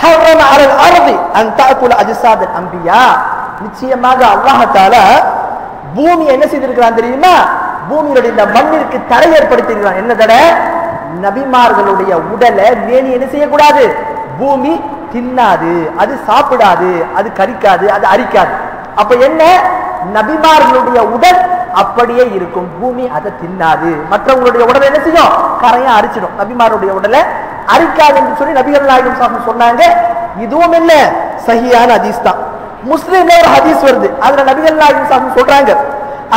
[SPEAKER 1] ஹர்ரம அலல் அர்தி அன் தஅகுல அஜ்ஸாதல் அன்பியா, நிச்சயமாக அல்லாஹ் தஆலா பூமி என்ன செய்திருக்கிறான் தெரியுமா, பூமியுடைய இந்த மண்ணிற்கு தடை ஏற்படுத்தி இருக்கிறான். என்ன தடை, நபிமார்களுடைய உடலை மேனி என்ன செய்யக்கூடாது, பூமி தின்னாது, அது சாப்பிடாது, அது கரிக்காது, அது அரிக்காது. அப்ப என்ன, நபிமார்களுடைய உடல் அப்படியே இருக்கும், பூமி அதை தின்னாது. மற்றவங்களுடைய உடலை என்ன செய்யும், கரையா அரிச்சிடும், நபிமாருடைய உடலை அரிக்காது என்று சொல்லி நபிகள் நாயகம் ஸல்லல்லாஹு சொன்னாங்க. இதுவும் என்ன சஹீஹான ஹதீஸ் தான். முஸ்லிம்ல ஒரு ஹதீஸ் வருது, அதுல நபிகள் நாயகம் ஸல்லல்லாஹு சொல்றாங்க,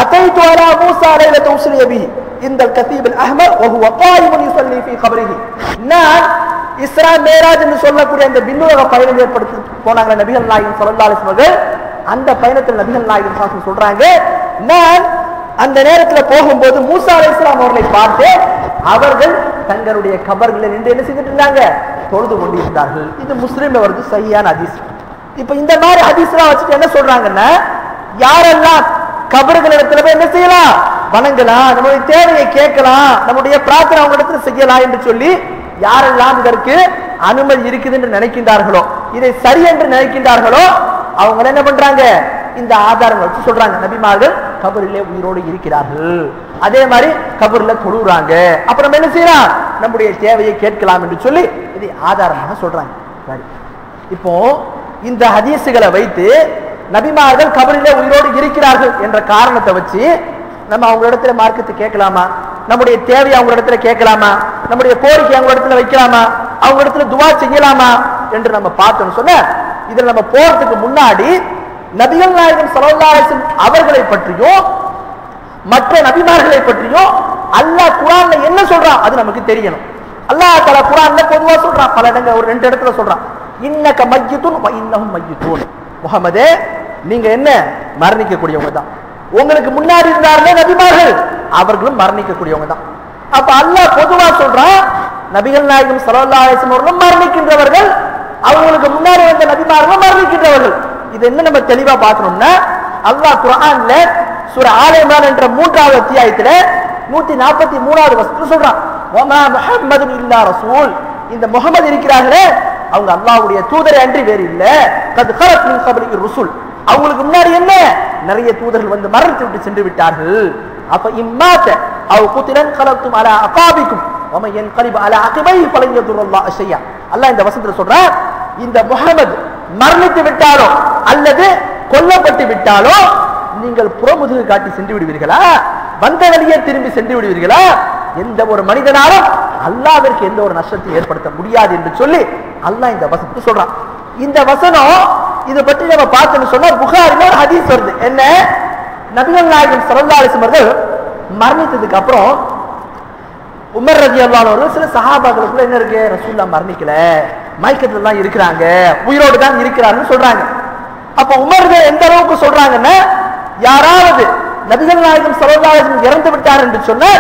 [SPEAKER 1] அதைது அலா மூஸா லைலத உஸ்ரிய பிஹி இந்தல் கதீப் அல் அஹ்மர் வ ஹுவ காயிமுன் யுஸல்லி ஃபீ கப்ரிஹி. நான் இஸ்ரா மேராஜ் என்று சொல்லக்கூடிய அந்த விண்ணுலக பயணம் ஏற்படுத்தி போனாங்க நபிகள் நாயகம் ஸல்லல்லாஹு அலைஹி வஸல்லம். அந்த பயணத்தில் நபிகள் நாயகம் ஸல்லல்லாஹு அலைஹி சொல்றாங்க, நான் அந்த நேரத்தில் போகும்போது மூசா அலைஹிஸ்ஸலாம் அவர்களை பார்த்து அவர்கள் தங்களுடைய கபர்களை நின்று என்ன செய்துட்டு இருந்தாங்க, தொழுது கொண்டிருந்தார்கள். இது முஸ்லிம்ல வருது, சஹீஹான ஹதீஸ். இப்ப இந்த மாதிரி ஹதீஸ்லாம் வச்சுட்டு என்ன சொல்றாங்கன்னா, யாரெல்லாம் கபர்கள் இடத்துல போய் என்ன செய்யலாம், வணங்கலாம், நம்முடைய தேவையை கேட்கலாம், நம்முடைய பிரார்த்தனை அவங்க இடத்துல செய்யலாம் என்று சொல்லி யாரெல்லாம் இதற்கு அனுமதி இருக்குது என்று நினைக்கின்றார்களோ, இதை சரி என்று நினைக்கின்றார்களோ, அவங்க என்ன பண்றாங்க, இந்த ஆதாரங்களை வச்சு சொல்றாங்க, நபிமார்கள் கபரிலே உயிரோடு இருக்கிறார்கள், அதே மாதிரி கபர்ல தொழுறாங்க, அப்புறம் என்ன செய்யலாம், நம்முடைய தேவையை கேட்கலாம் என்று சொல்லி இதை ஆதாரமாக சொல்றாங்க. இப்போ இந்த ஹதீசுகளை வைத்து நபிமார்கள் கபரிலே உயிரோடு இருக்கிறார்கள் என்ற காரணத்தை வச்சு நம்ம அவங்க இடத்துல மார்க்கத்தை கேட்கலாமா, நம்முடைய தேவையை அவங்க இடத்துல கேட்கலாமா, நம்முடைய கோரிக்கை அவங்க இடத்துல வைக்கலாமா, அவங்க இடத்துல துவா செய்யலாமா என்று நம்ம பார்த்தோம்னு சொன்ன, இதுல நம்ம போறதுக்கு முன்னாடி நபிகள் நாயகம் ஸல்லல்லாஹு அலைஹி வஸல்லம் அவர்களை பற்றியும் மற்ற நபிமார்களை பற்றியும் அல்லாஹ் குர்ஆன்ல என்ன சொல்றான் அது நமக்கு தெரியணும். அல்லாஹ் தஆலா குர்ஆன்ல பொதுவா சொல்றான், பல இடங்கள் ஒரு ரெண்டு இடத்துல சொல்றான், இன்னக மய்யிதுன் வ இன்னஹும் மய்யிதுன், முஹம்மதே நீங்க என்ன மரணிக்க கூடியவங்க தான், உங்களுக்கு முன்னாடி இருந்தார்களே நபிமார்கள் அவர்களும் மரணிக்க கூடியவங்க தான். அப்ப அல்லாஹ் பொதுவா சொல்றான், நபிகள் நாயகம் ஸல்லல்லாஹு அலைஹி வஸல்லம் அவர்களும் மரணிக்கின்றவர்கள், அவங்களுக்கு முன்னாடி வந்த நபிமார்களும் மரணிக்கின்றவர்கள். இது என்ன நம்ம தெளிவா பார்க்கணும்னா, அல்லாஹ் குர்ஆன்ல சூரா ஆல இம்ரான் என்ற 3வது அத்தியாயத்துல 143வது வசனத்துல சொல்றான், வமா முஹம்மதுன் இல்லா ரசூல், இந்த முஹம்மது இருக்கிறார்களே அவங்க அல்லாஹ்வுடைய தூதரை அன்றி வேறு இல்ல, கத் கலத் மின் கப்லிஹி ருசுல், அவங்களுக்கு முன்னாடி என்ன நிறைய தூதர்கள் வந்து மரணித்து விட்டு சென்று விட்டார்கள். அப்ப இம்மாத அவ் குத்திலன் கலத்தும் அலா அகாபிக்கும் வம யன்கலிபு அலா அகிபைஹி ஃபலன் யதுர்ரல்லாஹ ஷையா. அல்லாஹ் இந்த வசனத்துல சொல்றான், இந்த முஹம்மது மரணித்து விட்டாலோ அல்லது கொல்லப்பட்டு விட்டாலோ நீங்கள் புறமுதுகு காட்டி சென்று விடுவீர்களா, வந்த வழியே திரும்பி சென்று விடுவீர்களா, எந்த ஒரு மனிதனாலும் அல்லாஹ்விற்கு எந்த ஒரு நஷ்டத்தை ஏற்படுத்த முடியாது என்று சொல்லி அல்லாஹ் இந்த வசனத்தை சொல்றான். இந்த வசனம் இதை பற்றி நம்ம பார்த்தோம்னு சொன்னா புகாரில ஒரு ஹதீஸ் வருது, என்ன, நபிகள் நாயகம் ஸல்லல்லாஹு அலைஹி வஸல்லம் அவர்கள் மரணித்ததுக்கு அப்புறம் உமர் ரலியல்லாஹு அன்ஹு அவர்கள் சில சஹாபாக்களுக்குள்ள என்ன இருக்கு, ரசூலுல்லாஹ் மரணிக்கல, மயக்கத்துல தான் இருக்கிறாங்க, உயிரோடு தான் இருக்கிறாருன்னு சொல்றாங்க. அப்ப உமர்கள் எந்த அளவுக்கு சொல்றாங்கன்னா, யாராவது நபிகள் நாயகம் ஸல்லல்லாஹு அலைஹி வஸல்லம் இறந்து விட்டார் என்று சொன்னா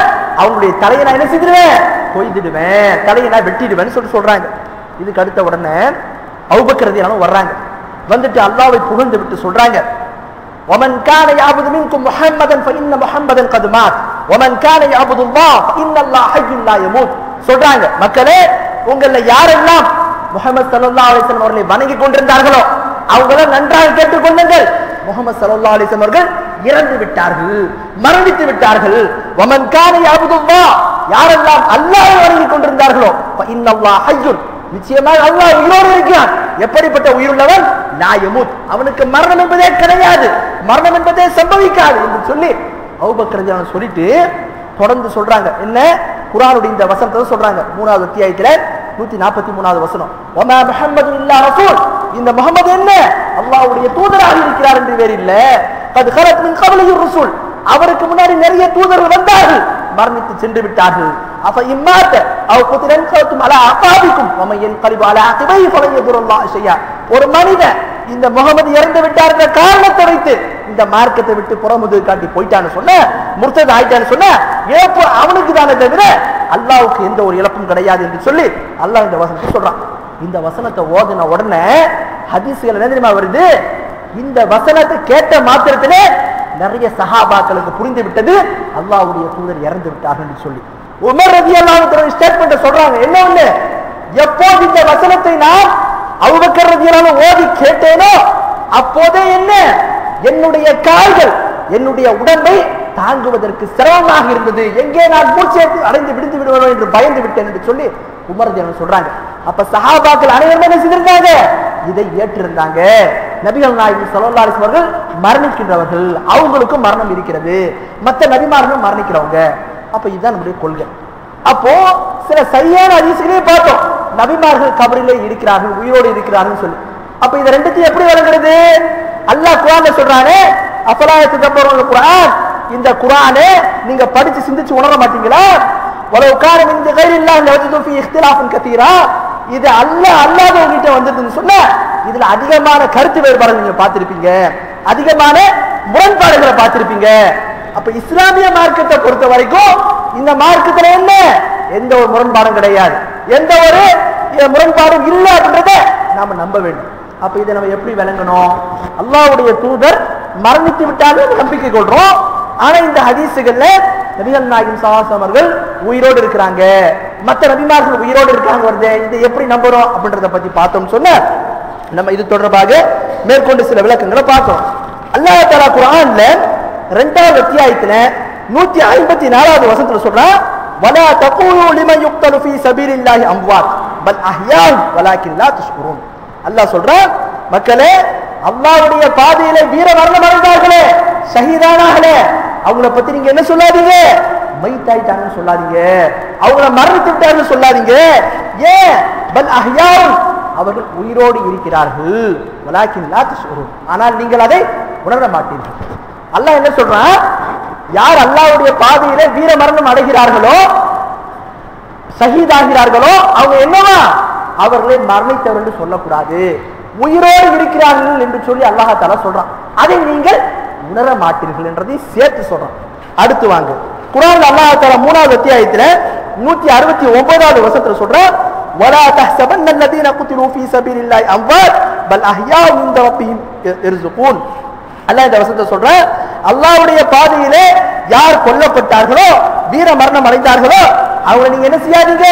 [SPEAKER 1] அவங்களுடைய தலையை நான் என்ன செய்திடுவேன், கொய்திடுவேன், தலையை நான் வெட்டிடுவேன்னு சொல்றாங்க. இதுக்கு அடுத்த உடனே அபூபக்கர் ரலியல்லாஹு வர்றாங்க. வந்துட்டு அல்லாஹ்வை புகழ்ந்து விட்டு சொல்றாங்க, ومن كان يعبد منكم محمدا فإن محمدا قد مات ومن كان يعبد الله فإن الله حي لا يموت. சொல்றாங்க, மக்களே உங்கள யாரெல்லாம் முஹம்மது ஸல்லல்லாஹு அலைஹி வஸல்லம் அவர்களை வணங்கி கொண்டிருந்தார்களோ அவங்கள நன்றாக கேட்டுக்கொள்ளுங்கள், முஹம்மது ஸல்லல்லாஹு அலைஹி வஸல்லம் அவர்கள் இறந்து விட்டார்கள், மரணித்து விட்டார்கள். ومن كان يعبد الله, யாரெல்லாம் அல்லாஹ்வை வணங்கி கொண்டிருந்தார்களோ فإن الله حي, நிச்சயமாக அல்லாஹ் உயிரோடு இருக்கிறான். எப்படிப்பட்ட உயிருள்ளவன்? லா யமூத், அவனுக்கு மரணம் என்பதே கிடையாது, மரணம் என்பதே சம்பவிக்காது என்று சொல்லி அபூபக்கர் ரலியல்லாஹு சொல்லிட்டு தொடர்ந்து சொல்றாங்க. என்ன? குர்ஆனுடைய இந்த வசனத்தை சொல்றாங்க. 3வது அத்தியாயத்துல 143வது வசனம், வமா முஹம்மது இல்லா ரசூல், இந்த முஹம்மது என்ன? அல்லாஹ்வுடைய தூதராக இருக்கிறார் என்று வேறு இல்ல. قد خلت من قبله الرسل, அவருக்கு முன்னாடி நிறைய தூதர்கள் வந்தார்கள், மரணித்து சென்று விட்டார்கள். அப்ப இம்மாத்த அவ் குதிரன் கௌத்தும் அலா அகாபிக்கும் வமன் யன்கலிபு அலா அகிபைஹி ஃபலன் யதுருல்லாஹ் ஷையா. ஒரு மனிதன் இந்த முஹம்மது இறந்து விட்டார் என்ற காரணத்தை வைத்து இந்த மார்க்கத்தை விட்டு புறமுது காட்டி போயிட்டான்னு சொன்ன, முர்த்தத் ஆயிட்டான்னு சொன்ன, ஏப்போ அவனுக்கு தானே தவிர அல்லாஹ்வுக்கு எந்த ஒரு இழப்பும் கிடையாது என்று சொல்லி அல்லாஹ் இந்த வசனத்தை சொல்றான். இந்த வசனத்தை ஓதின உடனே ஹதீஸ்கள் என்ன தெரியுமா வருது? இந்த வசனத்தை கேட்ட மாத்திரத்திலே நிறைய சஹாபாக்களுக்கு புரிந்து விட்டது அல்லாஹ்வுடைய தூதர் இறந்து விட்டார்கள் என்று சொல்லி. உமர் ரலியல்லாஹு அன்ஹு ஸ்டேட்மென்ட் சொல்றாங்க, என்ன ஒண்ணு, எப்போது இந்த வசனத்தை நான் அபூபக்கர் ரலியல்லாஹு ஓதி கேட்டேனோ அப்போதே என்ன, என்னுடைய கால்கள் என்னுடைய உடம்பை தாங்குவதற்கு சிரமமாக இருந்தது, எங்கே நான் மூச்சை அடைந்து விடுத்து விடுவேனோ என்று பயந்து விட்டேன் என்று சொல்லி உமர் ரலியல்லாஹு சொல்றாங்க. அப்ப சஹாபாக்கள் அனைவரும் என்ன செய்திருந்தாங்க? இதை ஏற்றிருந்தாங்க. நபிகள் நாயகம் ஸல்லல்லாஹு அலைஹி வஸல்லம் மரணிக்கின்றவர்கள், அவங்களுக்கும் மரணம் இருக்கிறது, மற்ற நபிமார்களும் மரணிக்கிறவங்க. அப்ப இதுதான் நம்முடைய கொள்கை. அப்போ சில சரியான ஹதீஸ்களே பார்த்தோம், நபிமார்கள் கபரிலே இருக்கிறார்கள், உயிரோடு இருக்கிறார்கள் சொல்லி. அப்ப இத ரெண்டுத்தையும் எப்படி வழங்குறது? அல்லாஹ் குர்ஆன்ல சொல்றானே, அஃபலா யததப்பருல் குர்ஆன், இந்த குர்ஆனை நீங்க படிச்சு சிந்திச்சு உணர மாட்டீங்களா? வலவ் கான மின் கைரில்லாஹ் லவஜது ஃபீ இக்திலாஃபன் கதீரா, இது அல்லாஹ்வுக்கிட்ட வந்ததுன்னு சொன்னா இதுல அதிகமான கருத்து வேறுபாடுகள் நீங்க பார்த்திருப்பீங்க, அதிகமான முரண்பாடுகளை பார்த்திருப்பீங்க. அப்ப இஸ்லாமிய மார்க்கத்தை பொறுத்த வரைக்கும் இந்த மார்க்கத்துல என்ன, எந்த ஒரு முரண்பாடும் கிடையாது, எந்த ஒரு முரண்பாடும் இல்லை அப்படின்றத நாம நம்ப வேண்டும். அப்ப இதை நம்ம எப்படி விளங்கணும்? அல்லாஹ்வுடைய தூதர் மரணித்து விட்டாலும் நம்பிக்கை கொள்றோம், ஆனா இந்த ஹதீஸுகள்ல நபிகள் நாயகம் ஸல்லல்லாஹு அலைஹி வஸல்லம் அவர்கள் உயிரோடு இருக்கிறாங்க, மற்ற நபிமார்கள் உயிரோடு இருக்காங்க வருது, இதை எப்படி நம்புறோம் அப்படின்றத பத்தி பார்த்தோம் சொன்ன நம்ம இது தொடர்பாக மேற்கொண்டு சில விளக்கங்களை பார்த்தோம். அல்லாஹ் தஆலா குர்ஆன்ல 2வது அத்தியாயத்துல 154வது வசனத்துல சொல்றான், வலா தகூலு லிமன் யுக்தலு ஃபீ சபீலில்லாஹி அம்வாத் பல் அஹ்யாஉ வலாக்கின் லா தஷ்குரூன். அல்லாஹ் சொல்றான், மக்களே அல்லாஹ்வுடைய பாதையில வீர மரணம் அடைந்தார்களே, ஷஹீதானார்களே, அவங்கள பத்தி நீங்க என்ன சொல்லாதீங்க, மைத்தாயிட்டாங்கன்னு சொல்லாதீங்க, அவங்கள மரணித்து விட்டாங்கன்னு சொல்லாதீங்க. ஏன்? பல் அஹ்யாஉ, அவர்கள் உயிரோடு இருக்கிறார்கள், வலாக்கின் லா தஷ்குரூன், ஆனால் நீங்கள் அதை உணர மாட்டீர்கள். அல்லாஹ் என்ன சொல்றான், யார் அல்லாஹ்வுடைய பாதையில வீர மரணம் அடைகிறார்களோ, ஷஹீதாகிறார்களோ, அவங்க என்னவா, அவர்களை மரணித்தவர்கள் சொல்லக்கூடாது, உயிரோடு இருக்கிறார்கள் என்று சொல்லி அல்லாஹ் தஆலா சொல்றான். அதை நீங்கள் உணர மாட்டீர்கள் என்றதை சேர்த்து சொல்றான். அடுத்து வாங்க, குர்ஆன்ல அல்லாஹ் தஆலா 3வது அத்தியாயத்துல 169வது வசனத்துல சொல்றான், வலா தஹ்சபன்ன அல்லதீன குதிலு ஃபீ சபீலில்லாஹி அம்வாத் பல் அஹ்யாஉ இன்த ரப்பிஹிம் யர்ஸுகூன். அல்லாஹ் இந்த வசனத்தை சொல்றான், அல்லாஹ்வுடைய பாதையிலே யார் கொல்லப்பட்டார்களோ, வீர மரணம் அடைந்தார்களோ, அவங்களை நீங்க என்ன செய்யாதீங்க,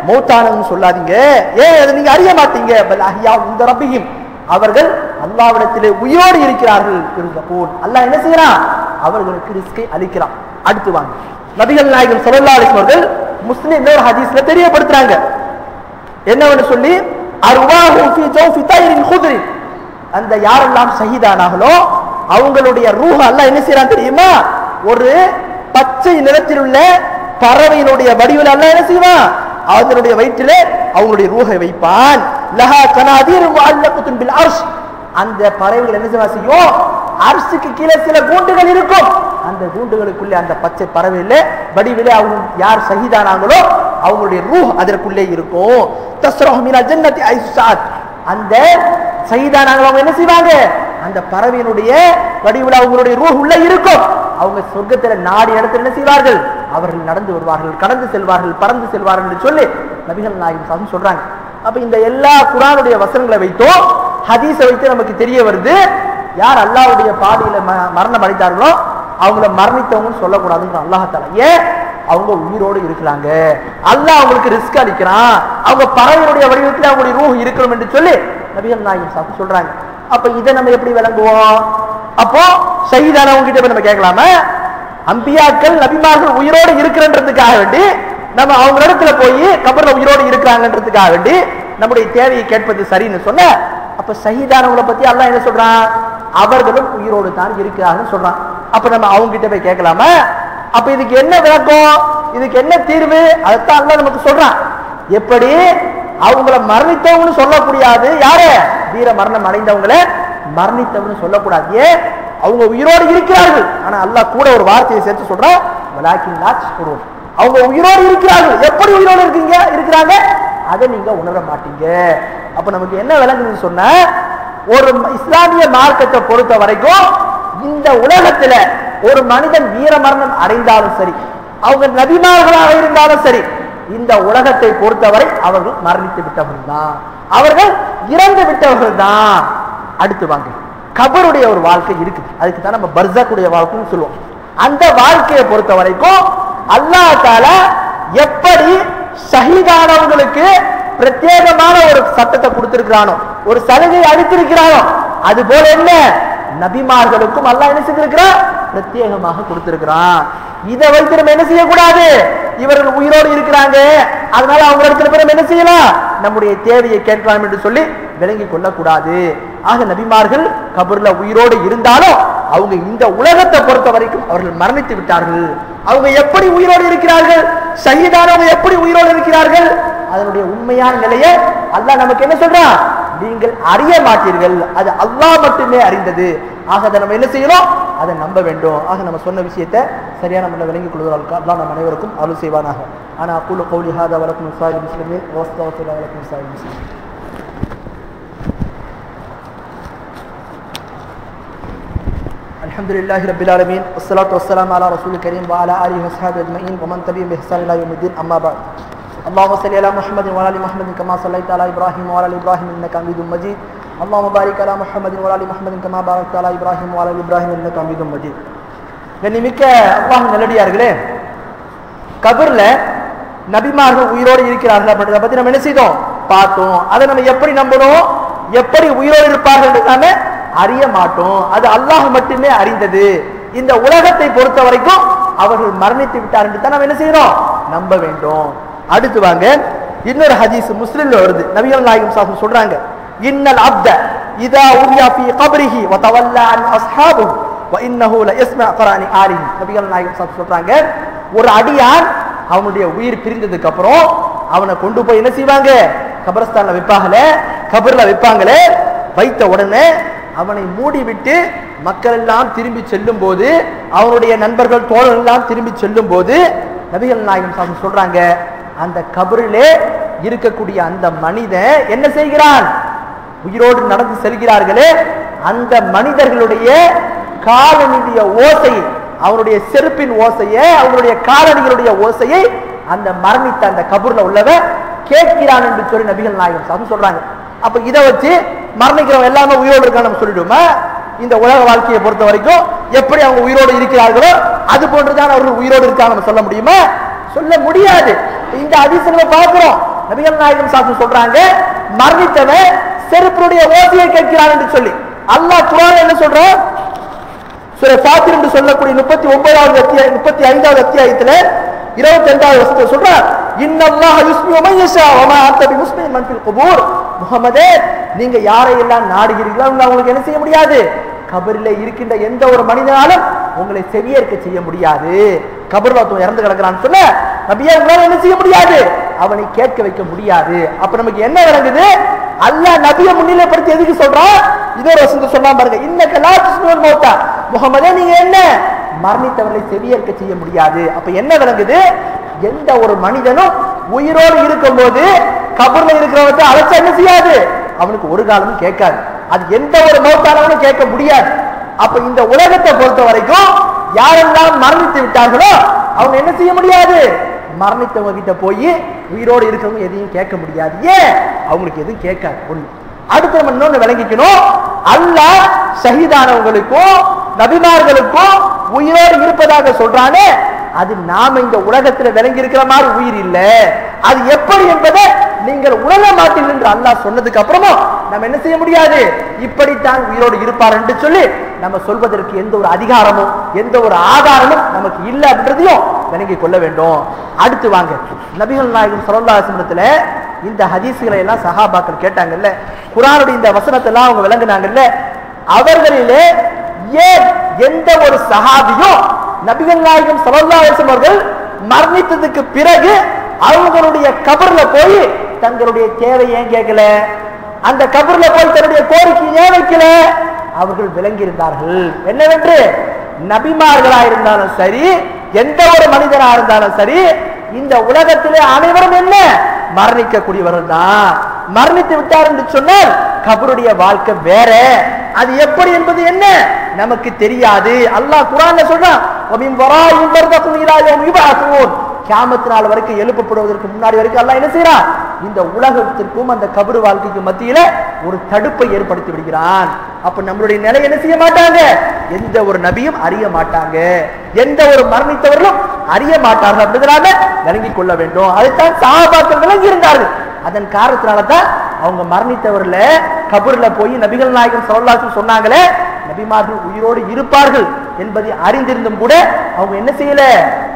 [SPEAKER 1] மௌத்தானன்னு சொல்லாதீங்க. ஏன்? அதை நீங்க அறிய மாட்டீங்க. பல் அஹ்யாஉ இன்த ரப்பிஹிம், அவர்கள் அல்லாஹ்விடத்திலே உயிரோடு இருக்கிறார்கள் யர்ஸுகூன். அல்லாஹ் என்ன செய்யறான், அவர்களுக்கு ரிஸ்கை அளிக்கிறான். அடுத்து வாங்க, நபிகள் நாயகம் ஸல்லல்லாஹு அலைஹி வஸல்லம் முஸ்லிம் ஒரு ஹதீஸ்ல தெரியப்படுத்துறாங்க, என்னவென்று சொல்லி, அர்வாஹு ஃபீ ஜௌஃபி தைரின் குத்ரி, அந்த யாரெல்லாம் ஷஹீதானாகளோ அவங்களுடைய ரூஹ் அல்லாஹ் என்ன செய்யறான் தெரியுமா, ஒரு பச்சை நிறத்தில் உள்ள பறவையினுடைய வடிவில் அல்லாஹ் என்ன செய்வான், அதனுடைய வயிற்றிலே அவங்களுடைய ரூஹை வைப்பான். லஹா கனாதீர் முஅல்லகத்துன் பில் அர்ஷ், அந்த பறவைகள் என்ன செய்யும், அர்ஷுக்கு கீழே சில கூண்டுகள் இருக்கும், அந்த கூண்டுகளுக்குள்ளே அந்த பச்சை பறவையில வடிவிலே அவங்க யார் ஷஹீதானாங்களோ அவங்களுடைய ரூஹ் அதற்குள்ளே இருக்கும். தஸ்ரஹு மினல் ஜன்னதி ஐஸாத், அந்த ஷஹீதானாங்களோ அவங்க என்ன செய்வாங்க, அந்த பறவையினுடைய வடிவில் அவங்களுடைய ரூஹ் உள்ள இருக்கும், அவங்க சொர்க்கத்துல நாடி இடத்துல என்ன செய்வார்கள், அவர்கள் நடந்து வருவார்கள், கடந்து செல்வார்கள், பறந்து செல்வார்கள் என்று சொல்லி நபிகள் நாயகம் சொல்றாங்க. அப்ப இந்த எல்லா குர்ஆனுடைய வசனங்களை வைத்தோ ஹதீஸை வைத்து நமக்கு தெரிய வருது, யார் அல்லாஹ்வுடைய பாதையில மரணம் அடைந்தார்களோ அவங்கள மரணித்தவங்கன்னு சொல்லக்கூடாதுன்னு அல்லாஹ் தஆலா. ஏன்? அவங்க உயிரோடு இருக்கிறாங்க, அல்லாஹ் அவங்களுக்கு ரிஸ்க் அளிக்கிறான், அவங்க பறவையுடைய வடிவத்தில் அவங்களுடைய ரூஹ் இருக்கணும் என்று சொல்லி நபிகள் நாயகம் ஸல்லல்லாஹு சொல்றாங்க. அப்ப இதை நம்ம எப்படி விளங்குவோம்? அப்போ ஷஹீதானவங்க கிட்ட நம்ம கேட்கலாமா? அம்பியாக்கள் நபிமார்கள் உயிரோடு இருக்கிறன்றதுக்காக வேண்டி நம்ம அவங்க இடத்துல போய் கபர்ல உயிரோடு இருக்கிறாங்கன்றதுக்காக வேண்டி நம்முடைய தேவையை கேட்பது சரின்னு சொன்ன, அப்ப ஷஹீதானவங்களை பத்தி அல்லாஹ் என்ன சொல்றான்? அவர்களும் உயிரோடு தான் இருக்கிறார்கள் சொல்றான். அப்ப நம்ம அவங்க கிட்ட போய் கேட்கலாமா? அப்ப இதுக்கு என்ன விளக்கம், இதுக்கு என்ன தீர்வு? அதைத்தான் அல்லாஹ் நமக்கு சொல்றான். எப்படி அவங்கள மரணித்தவங்கன்னு சொல்லக்கூடாது, யாரு வீர மரணம் அடைந்தவங்களை மரணித்தவங்கன்னு சொல்லக்கூடாது. ஏன்? அவங்க உயிரோடு இருக்கிறார்கள், ஆனா அல்லாஹ் கூட ஒரு வார்த்தையை சேர்த்து சொல்றான், வலாக்கின் லா தஷ்குரூன். அவங்க உயிரோடு இருக்கிறார்கள், எப்படி உயிரோடு இருக்கிறாங்க அதை நீங்க உணர மாட்டீங்க. அப்ப நமக்கு என்ன விளங்குதுன்னு சொன்ன, ஒரு இஸ்லாமிய மார்க்கத்தை பொறுத்த வரைக்கும் இந்த உலகத்துல ஒரு மனிதன் வீர மரணம் அடைந்தாலும் சரி, அவங்க நபிமார்களாக இருந்தாலும் சரி, இந்த உலகத்தை பொறுத்தவரை அவர்கள் மரணித்து விட்டவர்கள் தான், அவர்கள் இறந்து விட்டவர்கள் தான். அடுத்து வாங்க, கபருடைய ஒரு வாழ்க்கை இருக்குது, அதுக்கு தான் நம்ம பர்ஸக்குடைய வாழ்க்கைன்னு சொல்லுவோம். அந்த வாழ்க்கையை பொறுத்த வரைக்கும் அல்லாஹ் தஆலா எப்படி ஷஹீதானவங்களுக்கு பிரத்யேகமான ஒரு சட்டத்தை கொடுத்திருக்கிறானோ, ஒரு சலுகை அளித்திருக்கிறானோ, அது போல என்ன நபிமார்களுக்கும் அல்லாஹ் என்ன செய்திருக்கிறான்? பிரத்யேகமாக கொடுத்திருக்கிறான். இதை வைத்து நம்ம என்ன செய்யக்கூடாது? இவர்கள் உயிரோடு இருக்கிறாங்க, அதனால அவங்க இடத்துல பேர் என்ன செய்யலாம்? நம்முடைய தேவையை கேட்கலாம் என்று சொல்லி விளங்கி கொள்ளக்கூடாது. ஆக நபிமார்கள் கபர்ல உயிரோடு இருந்தாலும் அவங்க இந்த உலகத்தை பொறுத்த வரைக்கும் அவர்கள் மரணித்து விட்டார்கள். அவங்க எப்படி உயிரோடு இருக்கிறார்கள், ஷஹீதானவங்க எப்படி உயிரோடு இருக்கிறார்கள், அதனுடைய உண்மையான நிலையை அல்லாஹ் நமக்கு என்ன சொல்றான்? நீங்கள் அறிய மாட்டீர்கள், அது அல்லாஹ் மட்டுமே அறிந்தது. ஆக அதை நம்ம என்ன செய்யணும்? அதை நம்ப வேண்டும். ஆக நம்ம சொன்ன விஷயத்தை சரியான முறையில் விளங்கிக் கொள்வதற்கு அல்லாஹ் நம் அனைவருக்கும் அருள் செய்வானாக. ஆனா அக்கூலு கௌலி ஹாதா வலக்கும் ஸாயில் முஸ்லிமீன் வஸ்தக்ஃபிருல்லாஹ் வலக்கும் ஸாயில் முஸ்லிமீன். அல்ஹம்துலில்லாஹி ரப்பில் ஆலமீன் வஸ்ஸலாத்து வஸ்ஸலாமு அலா ரசூலில் கரீம் வ அலா ஆலிஹி வஸ்ஹாபிஹி அஜ்மஈன் வ மன் தபிஅஹும் பி இஹ்சான் இலா யௌமிddin. அம்மா பஅத். اللهم صل على محمد وعلى ال محمد كما صليت على ابراهيم وعلى ال ابراهيم انك حميد مجيد. اللهم بارك على محمد وعلى ال محمد كما باركت على ابراهيم وعلى ال ابراهيم انك حميد مجيد. கண்ணியமிக்க அல்லாஹ்வின் நல்லடியார்களே, கபர்ல நபிமார்கள் உயிரோடு இருக்கிறார்கள் அப்படின்றத பத்தி நம்ம என்ன செய்தோம்? பார்த்தோம். அதை நம்ம எப்படி நம்பணும்? எப்படி உயிரோடு இருப்பார்கள் என்று நாம அறிய மாட்டோம், அது அல்லாஹ் மட்டுமே அறிந்தது. இந்த உலகத்தை பொறுத்த வரைக்கும் அவர்கள் மரணித்து விட்டார் என்று தான் நம்ம என்ன செய்யறோம்? நம்ப வேண்டும். அடுத்து வாங்க, இன்னொரு ஹதீஸ் முஸ்லிம்ல வருது. நபிகள் நாயகம் ஸல்லல்லாஹு சொல்றாங்க, இன்னல் அப்த இதா உரியா ஃபீ கப்ரிஹி வ தவல்லா அன் அஸ்ஹாபுஹு வ இன்னஹு ல யஸ்மா குர்ஆனி ஆலிஹி. நபிகள் நாயகம் ஸல்லல்லாஹு சொல்றாங்க, ஒரு அடியான் அவனுடைய உயிர் பிரிந்ததுக்கு அப்புறம் அவனை கொண்டு போய் என்ன செய்வாங்க? கபரஸ்தான்ல வைப்பாங்களே, கபர்ல வைப்பாங்களே, வைத்த உடனே அவனை மூடி விட்டு மக்கள் எல்லாம் திரும்பி செல்லும் போது, அவனுடைய நண்பர்கள் தோழர்கள் எல்லாம் திரும்பி செல்லும் போது நபிகள் நாயகம் ஸல்லல்லாஹு சொல்றாங்க, அந்த கபரிலே இருக்கக்கூடிய அந்த மனிதன் என்ன செய்கிறான்? உயிரோடு நடந்து செல்கிறார்களே, அந்த மனிதர்களுடைய காலணியுடைய ஓசையை, அவருடைய செருப்பின் ஓசையை, அவருடைய காலணிகளுடைய ஓசையை அந்த மரணித்த அந்த கபூர்ல உள்ளவன் கேட்கிறான் என்று சொல்லி நபிகள் நாயகம் ஸல்லல்லாஹு சொல்றாங்க. அப்ப இதை வச்சு மரணிக்கிறவங்க எல்லாமே உயிரோடு இருக்கான்னு நம்ம சொல்லிடுவோமா? இந்த உலக வாழ்க்கையை பொறுத்த வரைக்கும் எப்படி அவங்க உயிரோடு இருக்கிறார்களோ அது போன்றுதான் அவர்கள் உயிரோடு இருக்காங்க நம்ம சொல்ல முடியுமா? சொல்ல முடியாது. இந்த ஹதீஸ்ல பார்க்கிறோம், நபிகள் நாயகம் ஸல்லல்லாஹு சொல்றாங்க, மரணித்தவன் செருப்புடைய ஓசையை கேட்கிறான் என்று சொல்லி. அல்லாஹ் குர்ஆன்ல என்ன சொல்றான்? சூரா ஃபாத்திர் என்று சொல்லக்கூடிய 39வது அத்தியாயம் 35வது அத்தியாயத்துல 22வது வசனத்தை சொல்றார், இன்னல்லாஹ யுஸ்மிஉ மன் யஷா வ மா அன்த பிமுஸ்மிஇன் மன் ஃபில் குபூர். முஹம்மதே, நீங்க யாரை எல்லாம் நாடுகிறீர்களோ உங்களுக்கு என்ன செய்ய முடியாது? கபரிலே இருக்கின்ற எந்த ஒரு மனிதனாலும் உங்களை செவியேற்க செய்ய முடியாது. கபர்ல ஒருத்தன் இறந்து கிடக்கிறான்னு சொன்ன நபியே உங்களால என்ன செய்ய முடியாது? அவனை கேட்க வைக்க முடியாது. அப்ப நமக்கு என்ன விளங்குது? அல்லாஹ் நபியை முன்னிலைப்படுத்தி எதுக்கு சொல்றான்? இதே வசனத்தை சொன்னா பாருங்க, இன்னக லா துஸ்மிஉல் மௌத்தா. முஹம்மதே, நீங்க என்ன மரணித்தவர்களை செவியேற்க செய்ய முடியாது. அப்ப என்ன விளங்குது? எந்த ஒரு மனிதனும் உயிரோடு இருக்கும் போது கபர்ல இருக்கிறவற்றை அழைச்சா என்ன செய்யாது? அவனுக்கு ஒரு காலமும் கேட்காது. அது எந்த ஒரு மௌத்தானவனும் கேட்க முடியாது. அப்ப இந்த உலகத்தை பொறுத்த வரைக்கும் யாரெல்லாம் மரணித்து விட்டார்களோ அவங்க என்ன செய்ய முடியாது? மரணித்தவங்க கிட்ட போய் உயிரோடு இருக்கிறவங்க எதையும் கேட்க முடியாது. ஏன்? அவங்களுக்கு எதுவும் கேட்காது. ஒண்ணு. அடுத்து நம்ம இன்னொன்னு விளங்கிக்கணும், அல்லாஹ் ஷஹீதானவங்களுக்கும் நபிமார்களுக்கும் உயிரோடு இருப்பதாக சொல்றானே, அது நாம இந்த உலகத்துல விளங்கி இருக்கிற மாதிரி உயிர் இல்ல. அது எப்படி என்பதை நீங்கள் உணர மாட்டீர்கள் என்று அல்லாஹ் சொன்னதுக்கு அப்புறமும் நம்ம என்ன செய்ய முடியாது, இப்படித்தான் உயிரோடு இருப்பார் என்று சொல்லி நம்ம சொல்வதற்கு எந்த ஒரு அதிகாரமும் எந்த ஒரு ஆதாரமும் நமக்கு இல்லை அப்படின்றதையும் விளங்கி கொள்ள வேண்டும். அடுத்து வாங்க, நபிகள் நாயகம் ஸல்லல்லாஹு அலைஹி வஸல்லம் இந்த ஹதீஸ்களை எல்லாம் சஹாபாக்கள் கேட்டாங்கல்ல, குர்ஆனுடைய இந்த வசனத்தை எல்லாம் அவங்க விளங்குனாங்கல்ல, அவர்களிலே ஏன் எந்த ஒரு சஹாபியும் நபிகள் நாயகம் ஸல்லல்லாஹு அலைஹி வஸல்லம் அவர்கள் மரணித்ததுக்கு பிறகு அவங்களுடைய கபர்ல போய் தங்களுடைய தேவை ஏன் கேட்கல, அந்த கபர்ல போய் தன்னுடைய கோரிக்கை ஏன் வைக்கல? அவர்கள் விளங்கி இருந்தார்கள் என்னவென்று, நபிமார்களா இருந்தாலும் சரி எந்த ஒரு மனிதனா இருந்தாலும் சரி இந்த உலகத்திலே அனைவரும் என்ன மரணிக்கக்கூடியவர்கள் தான். மரணித்து விட்டார் என்று சொன்னால் கபருடைய வாழ்க்கை வேற, அது எப்படி என்பது என்ன நமக்கு தெரியாது. அல்லாஹ் குர்ஆன்ல சொல்றான், கியாமத் நாள் வரைக்கும் எழுப்பப்படுவதற்கு முன்னாடி வரைக்கும் அல்லாஹ் என்ன செய்யறான், இந்த உலகத்திற்கும் அந்த கபரு வாழ்க்கைக்கும் மத்தியில ஒரு தடுப்பை ஏற்படுத்தி விடுகிறான். அப்ப நம்மளுடைய நிலை என்ன செய்ய மாட்டாங்க, எந்த ஒரு நபியும் அறிய மாட்டாங்க, எந்த ஒரு மரணித்தவர்களும் அறிய மாட்டார்கள் அப்படிங்கிறத விளங்கிக் கொள்ள வேண்டும். அதுதான் சஹாபாக்கள் விளங்கி இருந்தார்கள். அதன் காரணத்தினாலதான் அவங்க மரணித்தவர்ல கபூர்ல போய் நபிகள் நாயகம் ஸல்லல்லாஹு அலைஹி வஸல்லம் சொன்னாங்களே, நபிமார்கள் உயிரோடு இருப்பார்கள் என்பதை அறிந்திருந்தும் கூட அவங்க என்ன செய்யல,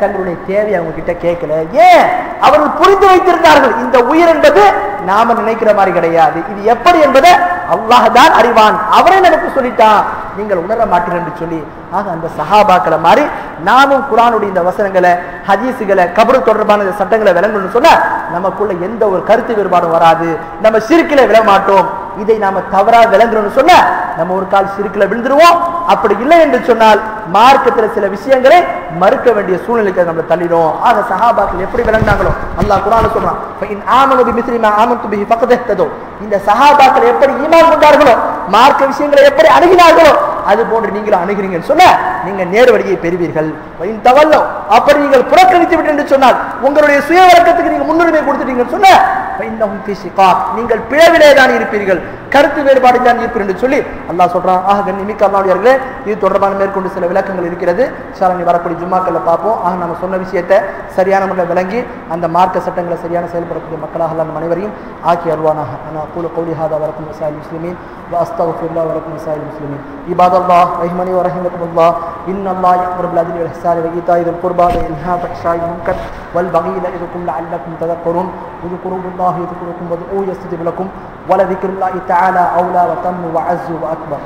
[SPEAKER 1] தங்களுடைய தேவை அவங்க கிட்ட கேட்கல. ஏன்? அவர்கள் புரிந்து வைத்திருந்தார்கள், இந்த உயிர் என்பது நாம நினைக்கிற மாதிரி கிடையாது, இது எப்படி என்பதை அல்லாஹ் தான் அறிவான், அவரே நமக்கு சொல்லிட்டான், நீங்கள் உணர மாட்டீர்கள் என்று சொல்லி. ஆக அந்த சஹாபாக்களை மாதிரி நாமும் குர்ஆனுடைய இந்த வசனங்களை ஹதீஸுகளை கபர் தொடர்பான இந்த சட்டங்களை விளங்கணும்னு சொன்னா நமக்குள்ள எந்த ஒரு கருத்து வேறுபாடும் வராது, நம்ம சிறுக்கில விழ மாட்டோம். இதை நாம தவறா விளங்குறோம்னு சொன்னா நம்ம ஒரு கால் சிறுக்கில விழுந்துருவோம். அப்படி இல்லை என்று சொன்னால் மார்க்கத்துல சில விஷயங்களை மறுக்க வேண்டிய சூழ்நிலைக்கு நம்ம தள்ளிடும். ஆக சஹாபாக்கள் எப்படி விளங்கினாங்களோ அல்லாஹ் குர்ஆன்ல சொல்றான், ஃபஇன் ஆமனு பிமிஸ்லி மா ஆமன்து பிஹி ஃபக்கத் இஹ்தது. இந்த சஹாபாக்கள் எப்படி ஈமான் கொண்டார்களோ, மார்க்க விஷயங்களை எப்படி அணுகினார்களோ அது போன்று நீங்களும் அணுகிறீங்கன்னு சொன்னா நீங்க நேர் வழியை பெறுவீர்கள். ஃபஇன் தவல்லோ, அப்படி நீங்கள் புறக்கணித்து விட்டு என்று சொன்னால் உங்களுடைய சுய வழக்கத்துக்கு நீங்க முன்னுரிமை கொடுத்துட்டீங்கன்னு சொன்னா ஃபஇன்னஹும் ஃபீ ஷிகாக், நீங்கள் பிளவிலே தான் இருப்பீர்கள், கருத்து வேறுபாடு தான் இருப்பீர்கள் என்று சொல்லி அல்லாஹ் சொல்றான். ஆக கண்ணியமிக்க அல்லாஹ்வுடையவர்களே, இது தொடர்பான மேற்கொண்டு சில விளக்கங்கள் இருக்கிறது. இன்ஷாஅல்லாஹ் வரக்கூடிய ஜும்மாக்கள்ல பார்ப்போம். ஆக நம்ம சொன்ன விஷயத்தை சரியான முறையில் விளங்கி அந்த மார்க்க சட்டங்களை சரியான செயல்படக்கூடிய மக்களாக அல்லாஹ் நம் அனைவரையும் ஆக்கி அருள்வானாக. அனா அகூலு கௌலி ஹாதா வ லக்கும் வஸாயில் முஸ்லிமீன் வ அஸ்தக்ஃபிருல்லாஹ் வ லக்கும் வஸாயில் முஸ்லிமீன். இபாதல்லாஹ் ரஹிமனி வ ரஹிமத்துல்லாஹ், இன்னல்லாஹ் யஅமுரு பில் அத்லி வல் இஹ்சானி வ ஈதாஇ தில் குர்பா வ யன்ஹா அனில் ஃபஹ்ஷாஇ வல் முன்கர் வல் பகீ யஇதுக்கும் லஅல்லக்கும் ததக்கரூன். اذكروا الله يذكركم وادعوه يستجب لكم ولذكر الله تعالى أولى وتم وعز وأكبر.